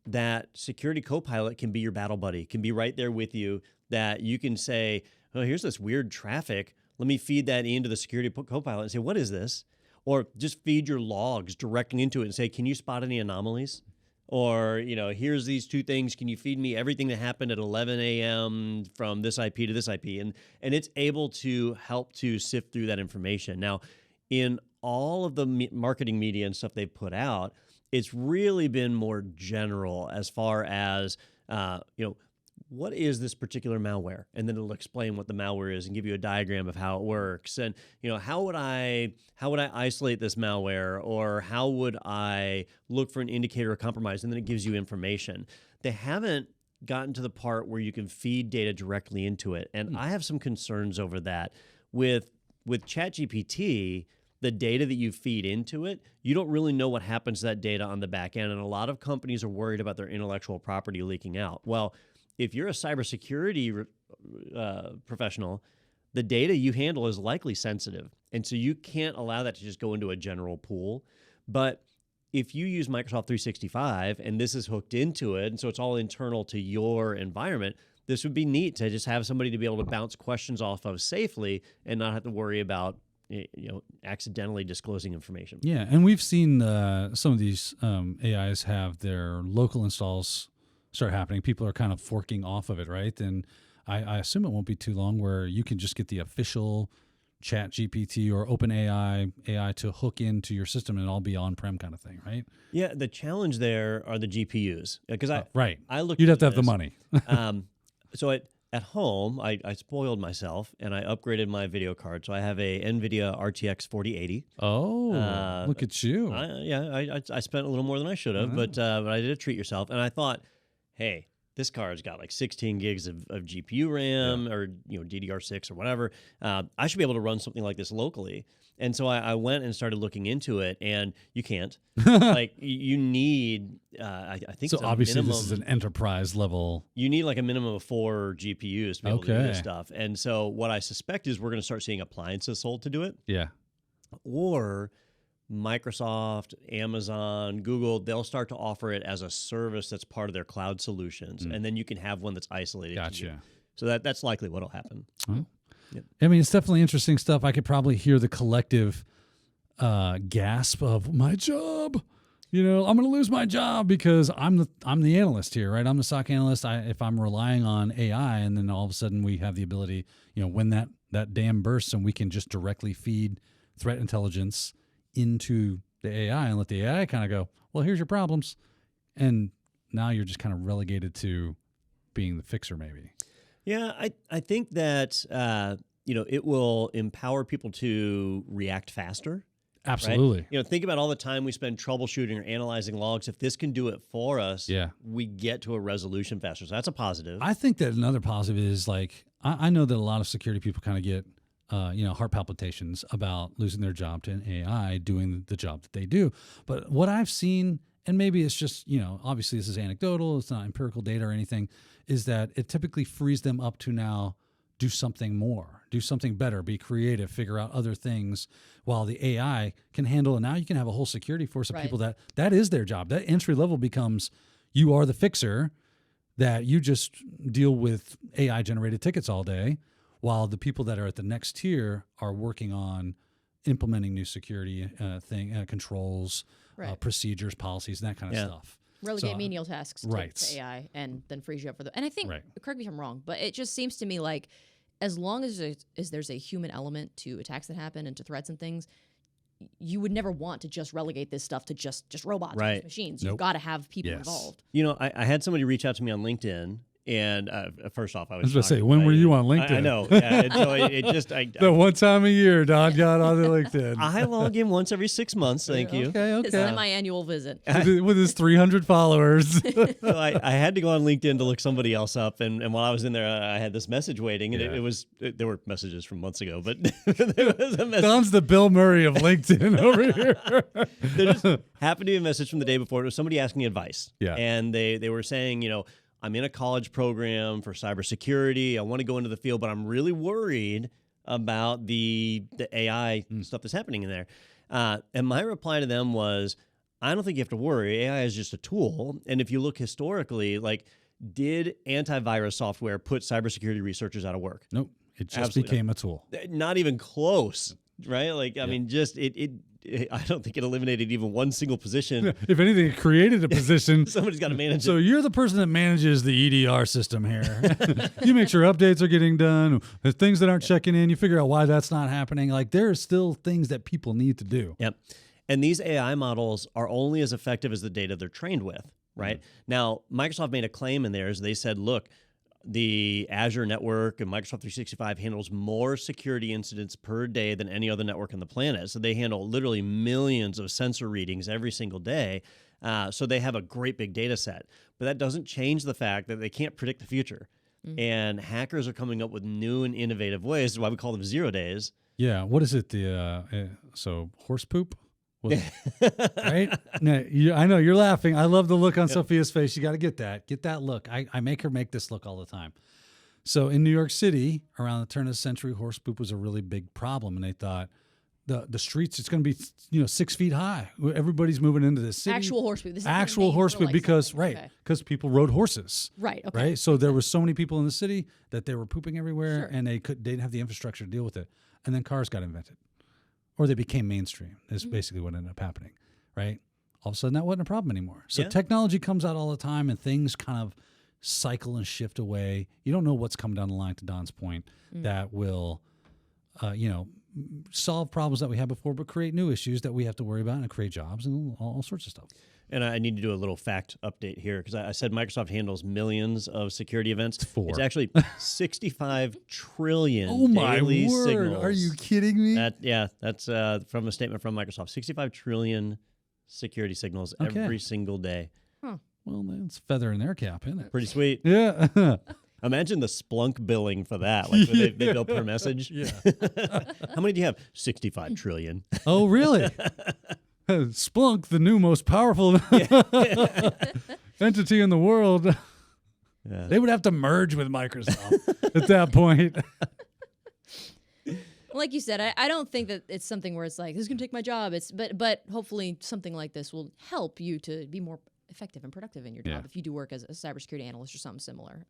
that Security Copilot can be your battle buddy, can be right there with you, that you can say, "Oh, here's this weird traffic. Let me feed that into the Security Copilot and say, what is this?" Or just feed your logs directly into it and say, "Can you spot any anomalies?" Or, "Here's these 2 things. Can you feed me everything that happened at 11 a.m. from this IP to this IP?" And it's able to help to sift through that information. Now, in all of the marketing media and stuff they've put out, it's really been more general as far as, what is this particular malware? And then it'll explain what the malware is and give you a diagram of how it works. And, how would I isolate this malware, or how would I look for an indicator of compromise? And then it gives you information. They haven't gotten to the part where you can feed data directly into it. And I have some concerns over that. With ChatGPT, the data that you feed into it, you don't really know what happens to that data on the back end. And a lot of companies are worried about their intellectual property leaking out. Well, if you're a cybersecurity professional, the data you handle is likely sensitive. And so you can't allow that to just go into a general pool. But if you use Microsoft 365 and this is hooked into it, and so it's all internal to your environment, this would be neat to just have somebody to be able to bounce questions off of safely and not have to worry about accidentally disclosing information. Yeah, and we've seen some of these AIs have their local installs start happening. People are kind of forking off of it, right? And I assume it won't be too long where you can just get the official ChatGPT or OpenAI AI to hook into your system and all be on-prem kind of thing, right? Yeah, the challenge there are the GPUs. Because I looked. You'd have to have the money. So at home, I spoiled myself and I upgraded my video card. So I have a NVIDIA RTX 4080. Oh, look at you. I spent a little more than I should have, but I did treat yourself. And I thought, hey, this card's got like 16 gigs of GPU RAM or DDR6 or whatever. I should be able to run something like this locally. And so I went and started looking into it, and you can't. Like you need, I think. So it's a obviously minimum, this is an enterprise level. You need like a minimum of 4 GPUs to be able to do this stuff. And so what I suspect is we're going to start seeing appliances sold to do it. Yeah. Or Microsoft, Amazon, Google, they'll start to offer it as a service that's part of their cloud solutions. And then you can have one that's isolated. Gotcha. To you. So that's likely what'll happen. Well, I mean, it's definitely interesting stuff. I could probably hear the collective gasp of my job. I'm going to lose my job because I'm the analyst here, right? I'm the SOC analyst. If I'm relying on AI, and then all of a sudden we have the ability, when that that dam bursts and we can just directly feed threat intelligence into the AI and let the AI kind of go, well, here's your problems. And now you're just kind of relegated to being the fixer maybe. Yeah, I think that, it will empower people to react faster. Absolutely. Right? Think about all the time we spend troubleshooting or analyzing logs. If this can do it for us, we get to a resolution faster. So that's a positive. I think that another positive is like, I know that a lot of security people kind of get, heart palpitations about losing their job to an AI doing the job that they do. But what I've seen, and maybe it's just, obviously this is anecdotal, it's not empirical data or anything, is that it typically frees them up to now do something more, do something better, be creative, figure out other things while the AI can handle. And now you can have a whole security force of people that is their job. That entry level becomes you are the fixer, that you just deal with AI generated tickets all day, while the people that are at the next tier are working on implementing new security controls, procedures, policies, and that kind of stuff. Relegate menial tasks to AI and then frees you up for the. And I think, correct me if I'm wrong, but it just seems to me like as long as there's a human element to attacks that happen and to threats and things, you would never want to just relegate this stuff to just robots or just machines. You've got to have people involved. I had somebody reach out to me on LinkedIn. And first off, I was going to say, when were you on LinkedIn? I know. Yeah, and so it just... the one time a year Don got on the LinkedIn. I log in once every 6 months, thank you. Okay. His semi-annual visit. With his 300 followers. So I had to go on LinkedIn to look somebody else up. And while I was in there, I had this message waiting. And there were messages from months ago, but there was a message. Don's the Bill Murray of LinkedIn over here. There just happened to be a message from the day before. It was somebody asking asking advice. Yeah. And they were saying, I'm in a college program for cybersecurity. I want to go into the field, but I'm really worried about the AI stuff that's happening in there. And my reply to them was, I don't think you have to worry. AI is just a tool. And if you look historically, did antivirus software put cybersecurity researchers out of work? Nope. It just became a tool. Not even close, right? I mean, just I don't think it eliminated even one single position. If anything, it created a position. Somebody's got to manage it. So you're the person that manages the EDR system here. You make sure updates are getting done. There's things that aren't checking in. You figure out why that's not happening. There are still things that people need to do. Yep. And these AI models are only as effective as the data they're trained with, right? Now, Microsoft made a claim in theirs. They said, look, the Azure network and Microsoft 365 handles more security incidents per day than any other network on the planet. So they handle literally millions of sensor readings every single day. So they have a great big data set. But that doesn't change the fact that they can't predict the future. And hackers are coming up with new and innovative ways. That's why we call them 0 days. Yeah. What is it? So horse poop? Right? No, I know you're laughing. I love the look on Sophia's face. You got to get that look. I make her make this look all the time. So in New York City, around the turn of the century, horse poop was a really big problem, and they thought the streets, it's going to be 6 feet high. Everybody's moving into the city. Actual horse poop. This is actual horse poop because people rode horses. Right. Okay. Right. So there were so many people in the city that they were pooping everywhere, and they didn't have the infrastructure to deal with it. And then cars got invented. Or they became mainstream. That's basically what ended up happening, right? All of a sudden, that wasn't a problem anymore. So technology comes out all the time, and things kind of cycle and shift away. You don't know what's coming down the line, to Don's point, that will, solve problems that we had before, but create new issues that we have to worry about and create jobs and all sorts of stuff. And I need to do a little fact update here because I said Microsoft handles millions of security events. It's actually 65 trillion daily signals. Are you kidding me? That's from a statement from Microsoft. 65 trillion security signals every single day. Huh. Well, that's a feather in their cap, isn't it? Pretty sweet. Yeah. Imagine the Splunk billing for that. They bill per message. Yeah. How many do you have? 65 trillion. Oh, really? Splunk, the new most powerful entity in the world. Yeah. They would have to merge with Microsoft at that point. Like you said, I don't think that it's something where it's like, this is going to take my job. But hopefully something like this will help you to be more effective and productive in your job if you do work as a cybersecurity analyst or something similar.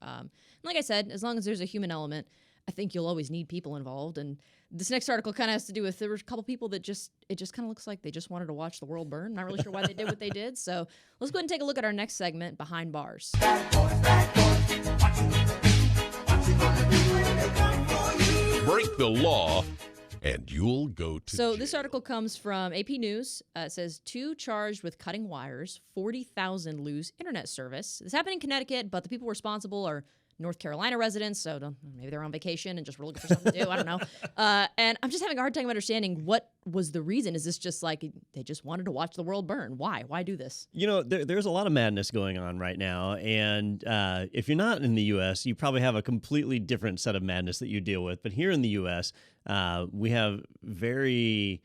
Like I said, as long as there's a human element, I think you'll always need people involved. And this next article kind of has to do with, there were a couple people that it just kind of looks like they just wanted to watch the world burn. Not really sure why they did what they did. So let's go ahead and take a look at our next segment, Behind Bars. Break the law, and you'll go to So jail. this article comes from AP News. It says 2 charged with cutting wires, 40,000 lose internet service. This happened in Connecticut, but the people responsible are North Carolina residents, so maybe they're on vacation and just were looking for something to do. I don't know. And I'm just having a hard time understanding what was the reason. Is this just like they just wanted to watch the world burn? Why? Why do this? You know, there's a lot of madness going on right now. And if you're not in the U.S., you probably have a completely different set of madness that you deal with. But here in the U.S., we have very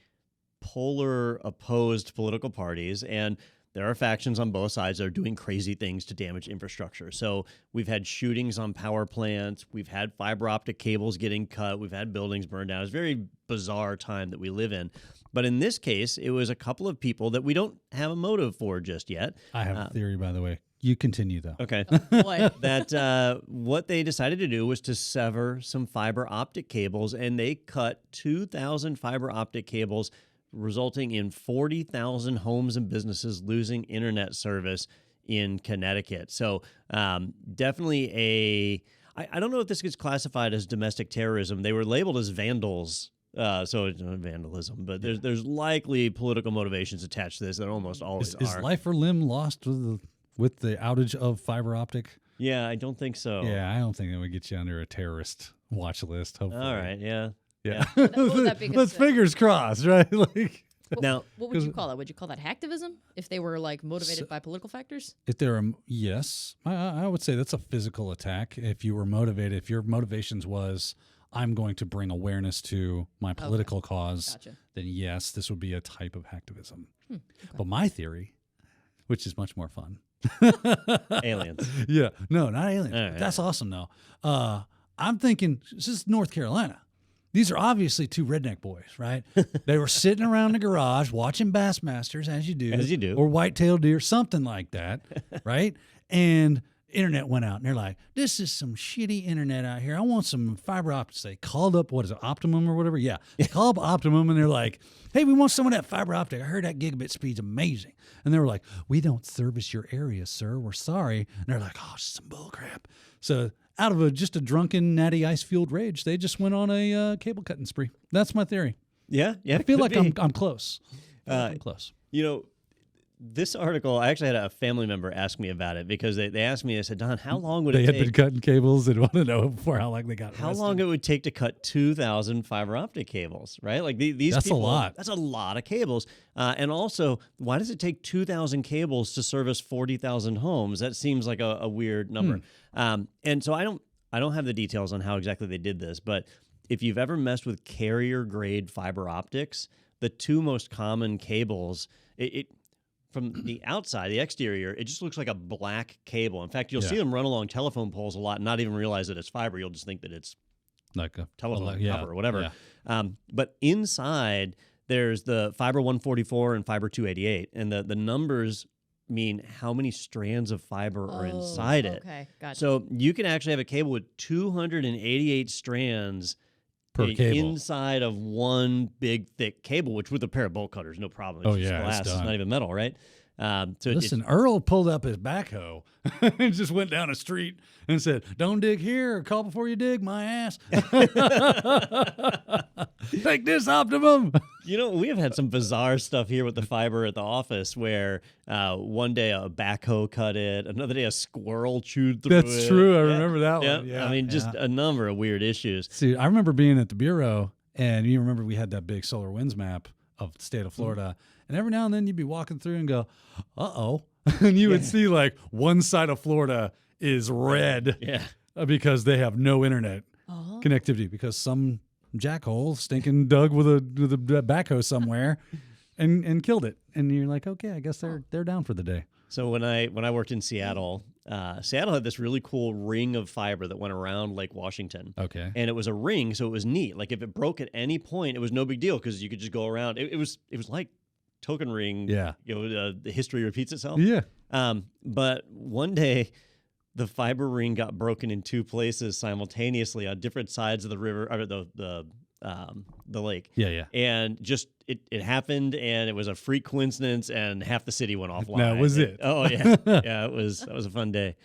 polar, opposed political parties. And there are factions on both sides that are doing crazy things to damage infrastructure. So we've had shootings on power plants. We've had fiber optic cables getting cut. We've had buildings burned down. It's a very bizarre time that we live in. But in this case, it was a couple of people that we don't have a motive for just yet. I have a theory, by the way. You continue, though. Okay. Boy. That what they decided to do was to sever some fiber optic cables, and they cut 2,000 fiber optic cables, resulting in 40,000 homes and businesses losing internet service in Connecticut. So definitely I don't know if this gets classified as domestic terrorism. They were labeled as vandals. So it's not vandalism, but there's likely political motivations attached to this. There almost always Is are. life or limb lost with the outage of fiber optic? Yeah, I don't think so. Yeah, I don't think that would get you under a terrorist watch list. Hopefully. All right, yeah. Yeah. What would that be Let's considered? fingers crossed, right? Like, Now, What would you call that? Would you call that hacktivism if they were like motivated by political factors? if there are, yes, I would say that's a physical attack. If you were motivated, if your motivations was, I'm going to bring awareness to my political cause, Gotcha. then yes, this would be a type of hacktivism. But my theory, which is much more fun. aliens. Yeah, no, not aliens. All right. That's awesome, though. I'm thinking this is North Carolina. These are obviously 2 redneck boys, right? They were sitting around the garage watching Bassmasters, as you do. As you do. Or white-tailed deer, something like that, right? And internet went out, and they're like, this is some shitty internet out here. I want some fiber optics. They called up, what is it, Optimum or whatever? Yeah. They called up Optimum, and they're like, hey, we want some of that fiber optic. I heard that gigabit speed's amazing. And they were like, we don't service your area, sir. We're sorry. And they're like, oh, some bull crap. So out of just a drunken, natty ice-fueled rage, they just went on a cable cutting spree. That's my theory. Yeah. I feel like I'm close. I'm close. You know, this article, I actually had a family member ask me about it because they asked me, they said, Don, how long would They it had take? been cutting cables and want to know before how long they got How arrested. long it would take to cut 2,000 fiber optic cables, right? Like these That's a people, lot. That's a lot of cables. And also, why does it take 2,000 cables to service 40,000 homes? That seems like a weird number. And so I don't have the details on how exactly they did this, but if you've ever messed with carrier grade fiber optics, the 2 most common cables, from the outside, the exterior, it just looks like a black cable. In fact, you'll see them run along telephone poles a lot and not even realize that it's fiber. You'll just think that it's Like a telephone yeah, copper or whatever. yeah. But inside, there's the fiber 144 and fiber 288. And the numbers mean how many strands of fiber are inside it. Okay, gotcha. So you can actually have a cable with 288 strands Per cable. inside of one big thick cable, which with a pair of bolt cutters, no problem. It's just glass. It's done. not even metal, right? So Listen, Earl pulled up his backhoe and just went down a street and said, don't dig here or call before you dig, my ass. Take this, Optimum. you know, we have had some bizarre stuff here with the fiber at the office where one day a backhoe cut it, another day a squirrel chewed through it. That's true. I remember that one. Yeah. I mean, just a number of weird issues. See, I remember being at the Bureau, and you remember we had that big solar winds map of the state of Florida. And every now and then you'd be walking through and go, uh-oh. And you would see like one side of Florida is red because they have no internet connectivity because some jackhole stinking dug with a backhoe somewhere and killed it. And you're like, okay, I guess they're down for the day. So when I worked in Seattle, Seattle had this really cool ring of fiber that went around Lake Washington. Okay. And it was a ring, so it was neat. Like if it broke at any point, it was no big deal because you could just go around. It was like token ring. Yeah. You know, the history repeats itself. Yeah. But one day, the fiber ring got broken in 2 places simultaneously on different sides of the river, or the lake. Yeah. And just it happened, and it was a freak coincidence, and half the city went offline. That was it. Oh yeah, yeah. That was a fun day.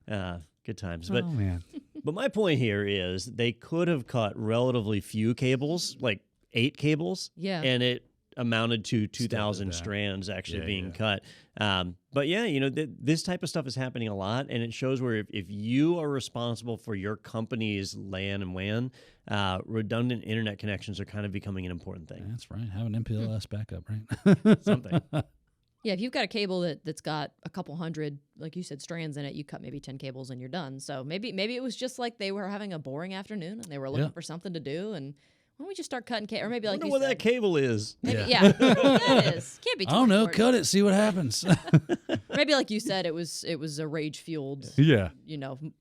Good times. But oh man. But my point here is they could have cut relatively few cables, like 8 cables, Yeah. and it amounted to 2,000 that. strands actually Yeah, being yeah. cut. But yeah, this type of stuff is happening a lot, and it shows where if you are responsible for your company's LAN and WAN, redundant internet connections are kind of becoming an important thing. That's right. Have an MPLS backup, right? Something. Yeah, if you've got a cable that's got a couple hundred, like you said, strands in it, you cut maybe 10 cables and you're done. So maybe it was just like they were having a boring afternoon and they were looking Yeah. for something to do, and why don't we just start cutting cable? Or maybe like Wonder you what said, that cable is. maybe, yeah, that is. Can't be I too don't know. important. Cut it. See what happens. Maybe like you said, it was a rage fueled, yeah.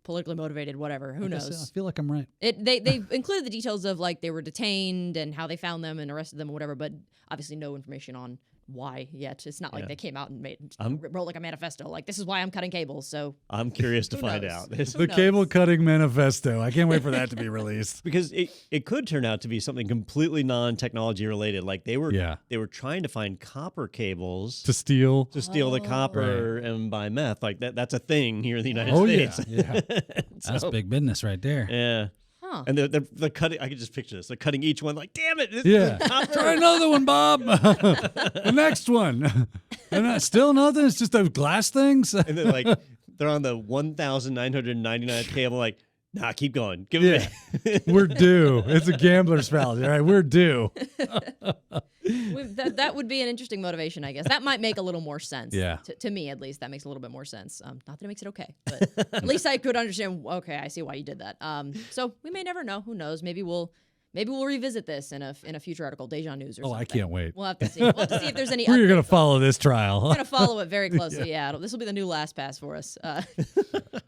politically motivated, whatever. Who I knows? feel like I'm right. They included the details of like they were detained and how they found them and arrested them or whatever, but obviously no information on why yet. It's not like Yeah. they came out and wrote like a manifesto, like this is why I'm cutting cables. So I'm curious to Who find knows? out. Who The knows? cable cutting manifesto. I can't wait for that to be released. Because it could turn out to be something completely non-technology related. Like they were trying to find copper cables To steal. to steal the copper and buy meth. Like that's a thing here in the United Oh, yeah. States. Yeah. That's So, big business right there. yeah. Huh. And they're cutting. I can just picture this. They're cutting each one. Like, damn it! This Yeah. is copper. Try another one, Bob. The next one. And still nothing. It's just those glass things. And then like they're on the 1,999th cable. Like, nah, keep going. Give it. back. We're due. It's a gambler's fallacy. All right, we're due. That would be an interesting motivation, I guess. That might make a little more sense. Yeah. To me, at least, that makes a little bit more sense. Not that it makes it okay, but at least I could understand. Okay, I see why you did that. So we may never know. Who knows? Maybe we'll revisit this in a future article, Deja News or Oh, something. I can't wait. We'll have to see. We'll have to see if there's any. We're going to updates. follow this trial. We're gonna follow it very closely. Yeah, this will be the new LastPass for us.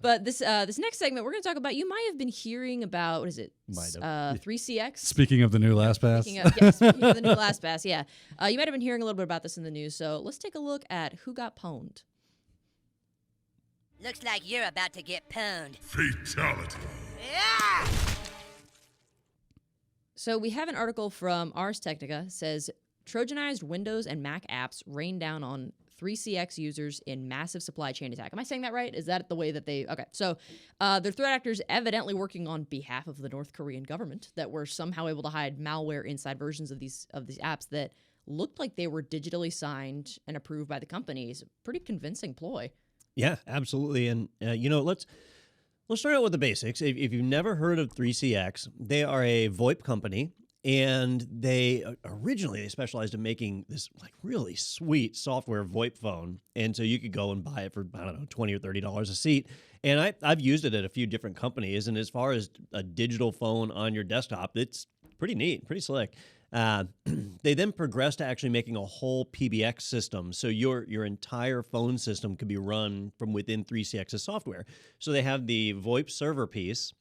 But this next segment, we're gonna talk about. You might have been hearing about what is it? Might have. 3CX. Speaking of the new LastPass. Speaking of the new LastPass, yeah. You might have been hearing a little bit about this in the news. So let's take a look at who got pwned. Looks like you're about to get pwned. Fatality. Yeah! So we have an article from Ars Technica. Says Trojanized Windows and Mac apps rain down on 3CX users in massive supply chain attack. Am I saying that right? Is that the way that they... Okay, so they're threat actors evidently working on behalf of the North Korean government that were somehow able to hide malware inside versions of these apps that looked like they were digitally signed and approved by the companies. Pretty convincing ploy. Yeah, absolutely. And let's start out with the basics. If you've never heard of 3CX, they are a VoIP company, and they originally specialized in making this like really sweet software VoIP phone. And so you could go and buy it for, I don't know, $20 or $30 a seat. And I've used it at a few different companies. And as far as a digital phone on your desktop, it's pretty neat, pretty slick. They then progressed to actually making a whole PBX system. So your entire phone system could be run from within 3CX's software. So they have the VoIP server piece,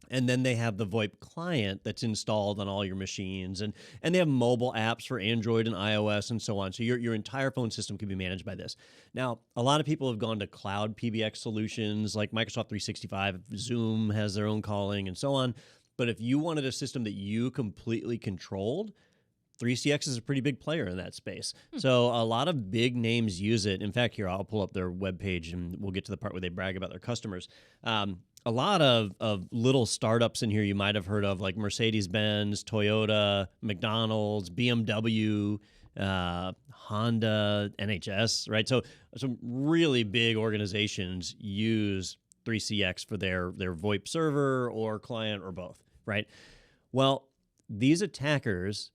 and then they have the VoIP client that's installed on all your machines. And they have mobile apps for Android and iOS and so on. So your entire phone system can be managed by this. Now, a lot of people have gone to cloud PBX solutions like Microsoft 365. Zoom has their own calling and so on. But if you wanted a system that you completely controlled, 3CX is a pretty big player in that space. So a lot of big names use it. In fact, here, I'll pull up their webpage and we'll get to the part where they brag about their customers. A lot of little startups in here you might have heard of, like Mercedes-Benz, Toyota, McDonald's, BMW, Honda, NHS, right? So some really big organizations use 3CX for their VoIP server or client or both, right? Well, these attackers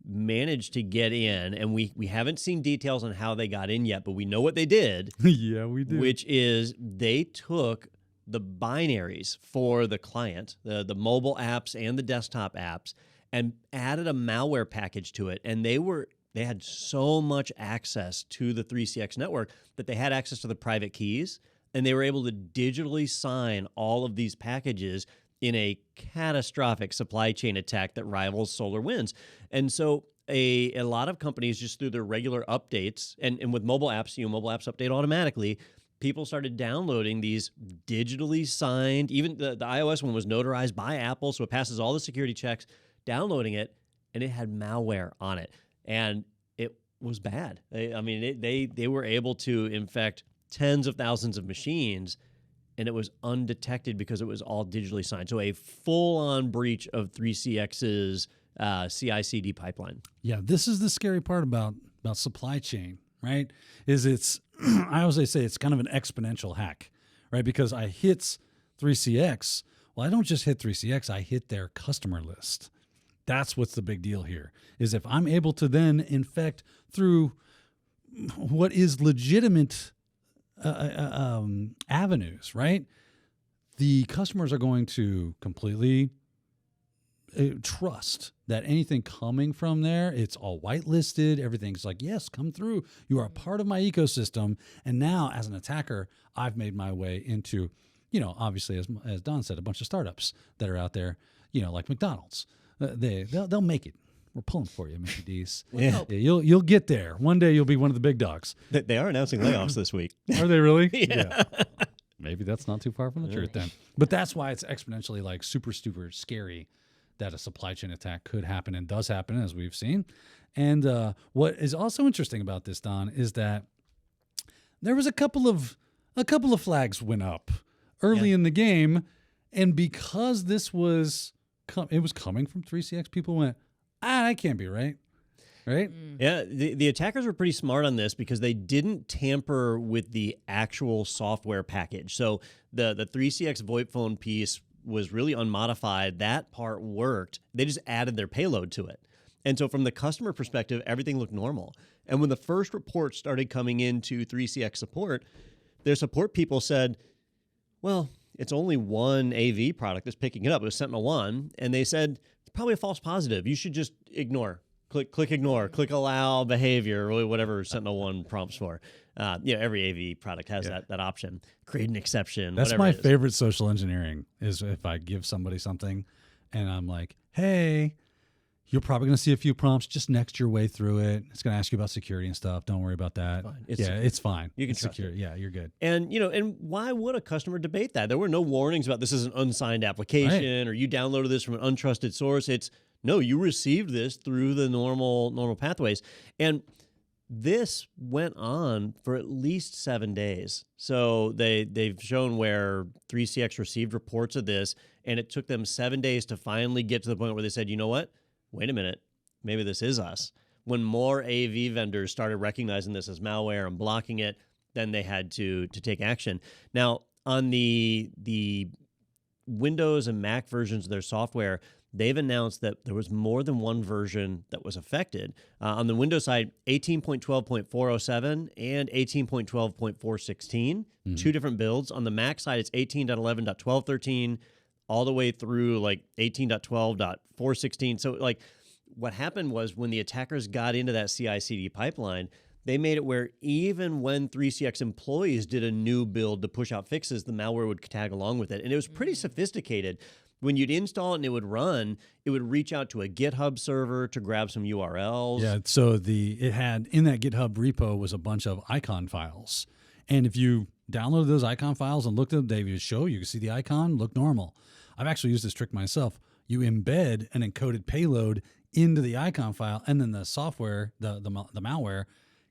managed to get in, and we haven't seen details on how they got in yet, but we know what they did, Yeah, we do. which is they took the binaries for the client, the mobile apps and the desktop apps, and added a malware package to it. And they had so much access to the 3CX network that they had access to the private keys, and they were able to digitally sign all of these packages in a catastrophic supply chain attack that rivals SolarWinds. And so a lot of companies, just through their regular updates, and with mobile apps, mobile apps update automatically, people started downloading these digitally signed, even the iOS one was notarized by Apple, so it passes all the security checks, downloading it, and it had malware on it. And it was bad. They were able to infect tens of thousands of machines, and it was undetected because it was all digitally signed. So a full-on breach of 3CX's CI/CD pipeline. Yeah, this is the scary part about supply chain, right? Is it's I always say it's kind of an exponential hack, right? Because I hit 3CX. Well, I don't just hit 3CX, I hit their customer list. That's what's the big deal here, is if I'm able to then infect through what is legitimate avenues, right? The customers are going to completely trust that anything coming from there, it's all whitelisted. Everything's like, yes, come through. You are a part of my ecosystem. And now as an attacker, I've made my way into, obviously, as Don said, a bunch of startups that are out there, like McDonald's. They'll make it. We're pulling for you, Mickey D's. Yeah. You'll get there. One day you'll be one of the big dogs. They are announcing layoffs this week. Are they really? Yeah. Maybe that's not too far from the truth then. But that's why it's exponentially like super scary that a supply chain attack could happen and does happen, as we've seen. And what is also interesting about this, Don, is that there was a couple of flags went up early in the game, and because this was it was coming from 3CX, people went, that can't be right. Right? Yeah, the attackers were pretty smart on this because they didn't tamper with the actual software package. So the 3CX VoIP phone piece was really unmodified. That part worked. They just added their payload to it. And so from the customer perspective, everything looked normal. And when the first reports started coming into 3CX support, their support people said, well, it's only one AV product that's picking it up. It was Sentinel-1. And they said, it's probably a false positive. You should just ignore. Click ignore, click allow behavior, or whatever Sentinel-1 prompts for. Every AV product has that option. Create an exception. That's whatever my it is. favorite social engineering is if I give somebody something and I'm like, hey, you're probably going to see a few prompts. Just next your way through it. It's going to ask you about security and stuff. Don't worry about that. It's fine. You can it's trust secure. it. Yeah, you're good. And and why would a customer debate that? There were no warnings about this is an unsigned application or you downloaded this from an untrusted source. It's no, you received this through the normal pathways. And this went on for at least 7 days. So they've shown where 3CX received reports of this, and it took them 7 days to finally get to the point where they said, you know what? Wait a minute. Maybe this is us. When more AV vendors started recognizing this as malware and blocking it, then they had to take action. Now, on the Windows and Mac versions of their software, they've announced that there was more than one version that was affected. On the Windows side, 18.12.407 and 18.12.416, two different builds. On the Mac side, it's 18.11.12.13 all the way through like 18.12.416. So like what happened was when the attackers got into that CI/CD pipeline, they made it where even when 3CX employees did a new build to push out fixes, the malware would tag along with it. And it was pretty sophisticated. When you'd install it and it would run, it would reach out to a GitHub server to grab some URLs. Yeah, so it had in that GitHub repo was a bunch of icon files. And if you downloaded those icon files and looked at them, they would show you could see the icon, look normal. I've actually used this trick myself. You embed an encoded payload into the icon file, and then the software, the malware,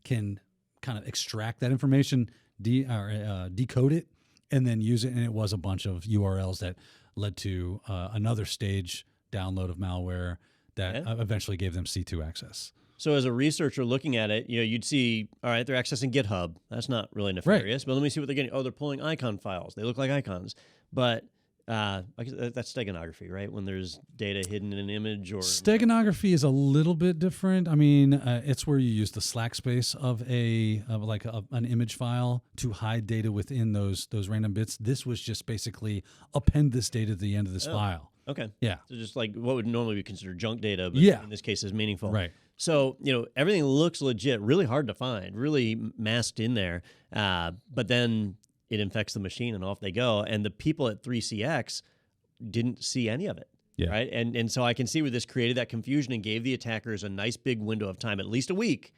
can kind of extract that information, decode it, and then use it. And it was a bunch of URLs that led to another stage download of malware that eventually gave them C2 access. So as a researcher looking at it, you'd see, all right, they're accessing GitHub. That's not really nefarious. Right. But let me see what they're getting. Oh, they're pulling icon files. They look like icons. But that's steganography, right? When there's data hidden in an image, or steganography is a little bit different. I mean, it's where you use the slack space of an image file to hide data within those random bits. This was just basically append this data to the end of this file. Okay. Yeah. So just like what would normally be considered junk data, but in this case is meaningful. Right. So, everything looks legit, really hard to find, really masked in there. But then it infects the machine and off they go. And the people at 3CX didn't see any of it. Yeah. Right. And so I can see where this created that confusion and gave the attackers a nice big window of time, at least a week,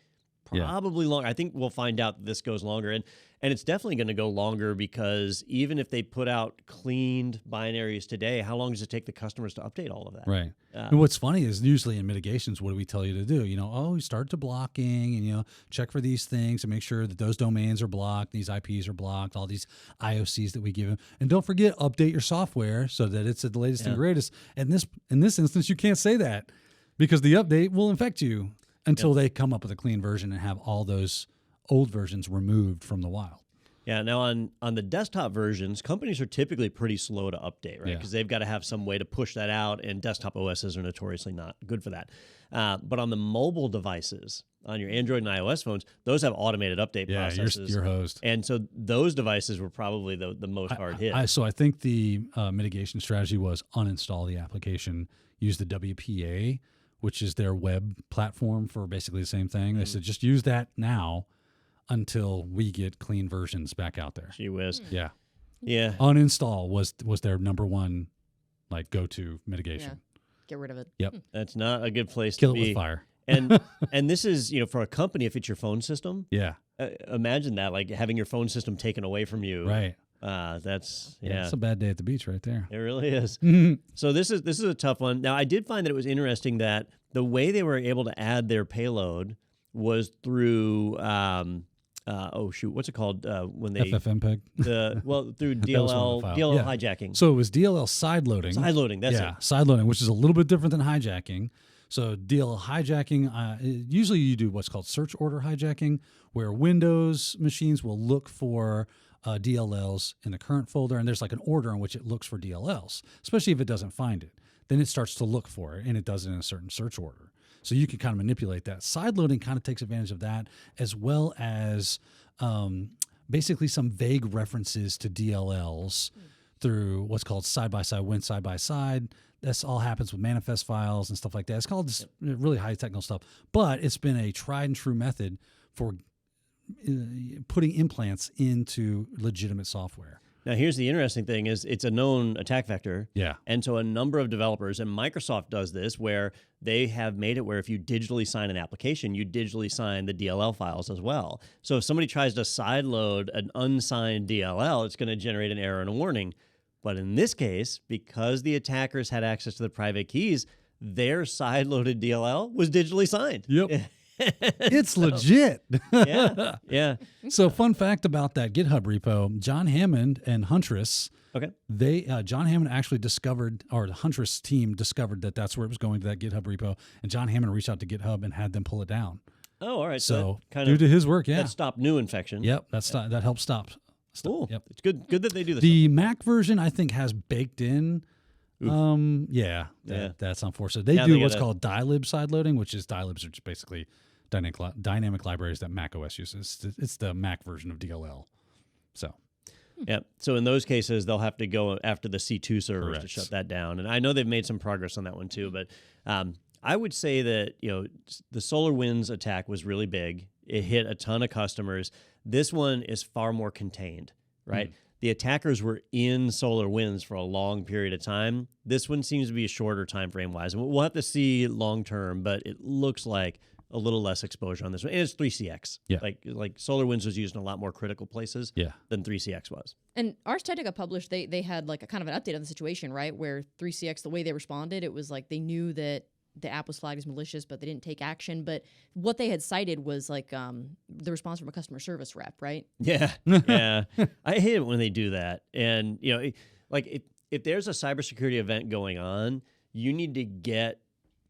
Yeah. Probably long. I think we'll find out this goes longer, and it's definitely going to go longer because even if they put out cleaned binaries today, how long does it take the customers to update all of that? Right. And what's funny is usually in mitigations, what do we tell you to do? You start to blocking and, check for these things and make sure that those domains are blocked, these IPs are blocked, all these IOCs that we give them. And don't forget, update your software so that it's the latest and greatest. And in this instance, you can't say that because the update will infect you until they come up with a clean version and have all those old versions removed from the wild. Yeah. Now on the desktop versions, companies are typically pretty slow to update, right? Yeah. Because they've got to have some way to push that out, and desktop OSs are notoriously not good for that. But on the mobile devices, on your Android and iOS phones, those have automated update processes. You're hosed. And so those devices were probably the most hard hit. So I think the mitigation strategy was uninstall the application, use the WPA, which is their web platform for basically the same thing. They said just use that now until we get clean versions back out there. Gee whiz. Yeah. Yeah. Uninstall was their number one go-to mitigation. Yeah. Get rid of it. Yep. That's not a good place Kill to it be. with fire. And this is, for a company, if it's your phone system, Yeah. Imagine that, like having your phone system taken away from you. Right. That's It's a bad day at the beach right there. It really is. So this is a tough one. Now, I did find that it was interesting that the way they were able to add their payload was through what's it called when they FFmpeg. through That was one DLL of the files. DLL Yeah. hijacking. So it was DLL side loading. Side loading. That's yeah, it. side loading, which is a little bit different than hijacking. So DLL hijacking, usually you do what's called search order hijacking, where Windows machines will look for DLLs in the current folder, and there's like an order in which it looks for DLLs, especially if it doesn't find it. Then it starts to look for it, and it does it in a certain search order. So you can kind of manipulate that. Side loading kind of takes advantage of that, as well as basically some vague references to DLLs through what's called side-by-side, win side-by-side. This all happens with manifest files and stuff like that. It's called just really high technical stuff, but it's been a tried and true method for putting implants into legitimate software. Now, here's the interesting thing is it's a known attack vector. Yeah. And so a number of developers, and Microsoft does this, where they have made it where if you digitally sign an application, you digitally sign the DLL files as well. So if somebody tries to sideload an unsigned DLL, it's going to generate an error and a warning. But in this case, because the attackers had access to the private keys, their sideloaded DLL was digitally signed. Yep. It's legit. Yeah. Yeah. So fun fact about that GitHub repo, John Hammond and Huntress, Okay. John Hammond actually discovered, or the Huntress team discovered that that's where it was going to that GitHub repo, and John Hammond reached out to GitHub and had them pull it down. Oh, all right. So that kind due of to his work, that stopped new infection. Yep, that helps stop. Cool. Yep. It's good that they do this. The Mac version, I think, has baked in. That's unfortunate. They Now do they what's gotta- called dilib sideloading, which is dilibs are just basically dynamic libraries that Mac OS uses. It's the Mac version of DLL. So Yeah. So in those cases, they'll have to go after the C2 servers to Correct. shut that down. And I know they've made some progress on that one too. But I would say that the SolarWinds attack was really big. It hit a ton of customers. This one is far more contained, right? The attackers were in SolarWinds for a long period of time. This one seems to be a shorter time frame wise. And we'll have to see long term, but it looks like a little less exposure on this one. And it's 3CX. Yeah. Like SolarWinds was used in a lot more critical places than 3CX was. And Ars Technica published, they had like a kind of an update on the situation, right? Where 3CX, the way they responded, it was like they knew that the app was flagged as malicious, but they didn't take action. But what they had cited was like the response from a customer service rep, right? Yeah. Yeah. I hate it when they do that. And, like if there's a cybersecurity event going on, you need to get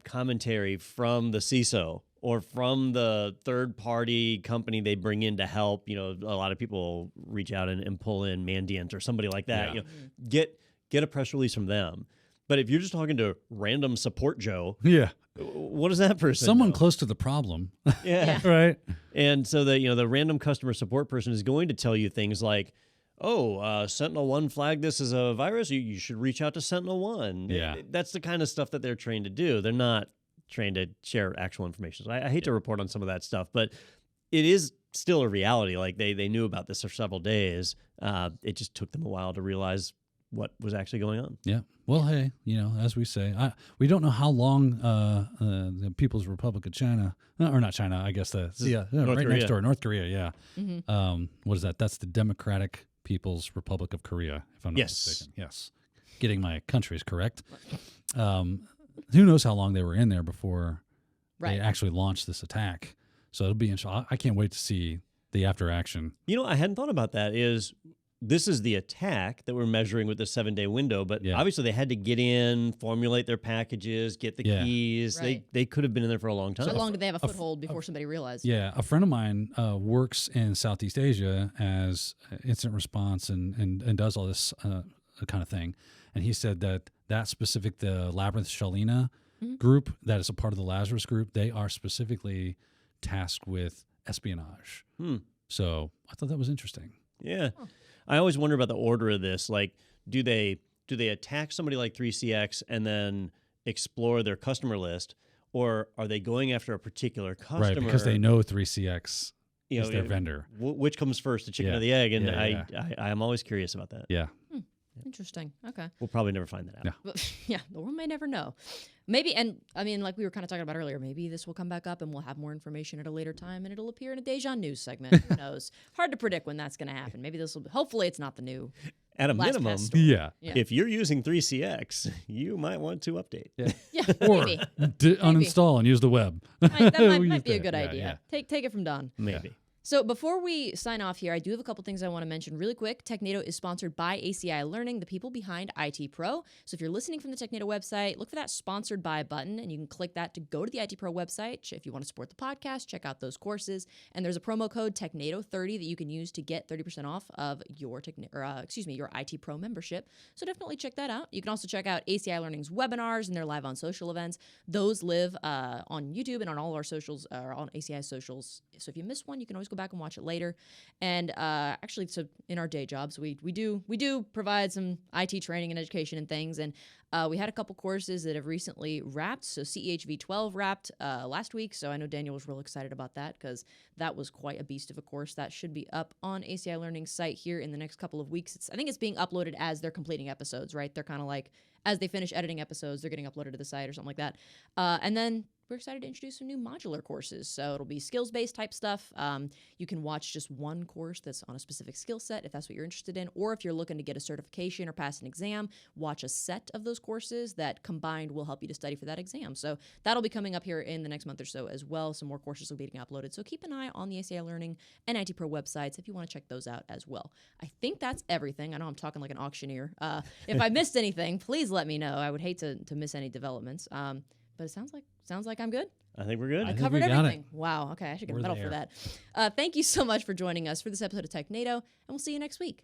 commentary from the CISO or from the third-party company they bring in to help. A lot of people reach out and pull in Mandiant or somebody like that. Yeah. Get a press release from them. But if you're just talking to random support Joe, yeah, what does that person someone know? close to the problem, Yeah. right? And so the random customer support person is going to tell you things like, Sentinel-1 flagged this as a virus. You should reach out to Sentinel-1. Yeah. That's the kind of stuff that they're trained to do. They're not trained to share actual information. So I hate to report on some of that stuff, but it is still a reality. Like they knew about this for several days. It just took them a while to realize what was actually going on. Yeah. Well, hey, as we say, we don't know how long the People's Republic of China, or not China, I guess North right Korea. next door, North Korea. Yeah. Mm-hmm. What is that? That's the Democratic People's Republic of Korea, if I'm not mistaken. Yes. Getting my countries correct. Who knows how long they were in there before they actually launched this attack? So it'll be interesting. I can't wait to see the after action. I hadn't thought about that. This is the attack that we're measuring with the 7-day window, but obviously they had to get in, formulate their packages, get the keys. Right. They could have been in there for a long time. So how long did they have a foothold before somebody realized? Yeah, a friend of mine works in Southeast Asia as incident response and does all this kind of thing. And he said that specific, the Labyrinth Shalina group that is a part of the Lazarus group, they are specifically tasked with espionage. So I thought that was interesting. Yeah. I always wonder about the order of this. Like, do they attack somebody like 3CX and then explore their customer list, or are they going after a particular customer? Right, because they know 3CX is their vendor. Which comes first, the chicken or the egg? And I'm always curious about that. Yeah. Interesting. Okay. We'll probably never find that out. Yeah, the world may never know. Maybe, and I mean, like we were kind of talking about earlier, maybe this will come back up and we'll have more information at a later time and it'll appear in a Deja News segment. Who knows? Hard to predict when that's going to happen. Maybe this will, hopefully it's not the new. At a LastPass minimum, story. Yeah. if you're using 3CX, you might want to update. Yeah, Or maybe. uninstall and use the web. That We might used be a that. good Yeah, idea. yeah. Take it from Don. Maybe. So before we sign off here, I do have a couple things I want to mention really quick. Technado is sponsored by ACI Learning, the people behind IT Pro. So if you're listening from the Technado website, look for that sponsored by button, and you can click that to go to the IT Pro website. If you want to support the podcast, check out those courses. And there's a promo code Technado30 that you can use to get 30% off of your your IT Pro membership. So definitely check that out. You can also check out ACI Learning's webinars and their live on social events. Those live on YouTube and on all our socials, on ACI socials. So if you missed one, you can always go back and watch it later. And actually, so in our day jobs, we do provide some IT training and education and things. And we had a couple courses that have recently wrapped. So CEHV 12 wrapped last week. So I know Daniel was real excited about that because that was quite a beast of a course. That should be up on ACI Learning's site here in the next couple of weeks. I think it's being uploaded as they're completing episodes, right? They're kind of like, as they finish editing episodes, they're getting uploaded to the site or something like that. And then we're excited to introduce some new modular courses. So it'll be skills-based type stuff. You can watch just one course that's on a specific skill set if that's what you're interested in. Or if you're looking to get a certification or pass an exam, watch a set of those courses that combined will help you to study for that exam. So that'll be coming up here in the next month or so as well. Some more courses will be getting uploaded. So keep an eye on the ACI Learning and IT Pro websites if you want to check those out as well. I think that's everything. I know I'm talking like an auctioneer. If I missed anything, please let me know. I would hate to miss any developments. But it sounds like I'm good. I think we're good. I think covered we got everything. Wow. Okay, I should get a We're medal for there. that. Thank you so much for joining us for this episode of Technado, and we'll see you next week.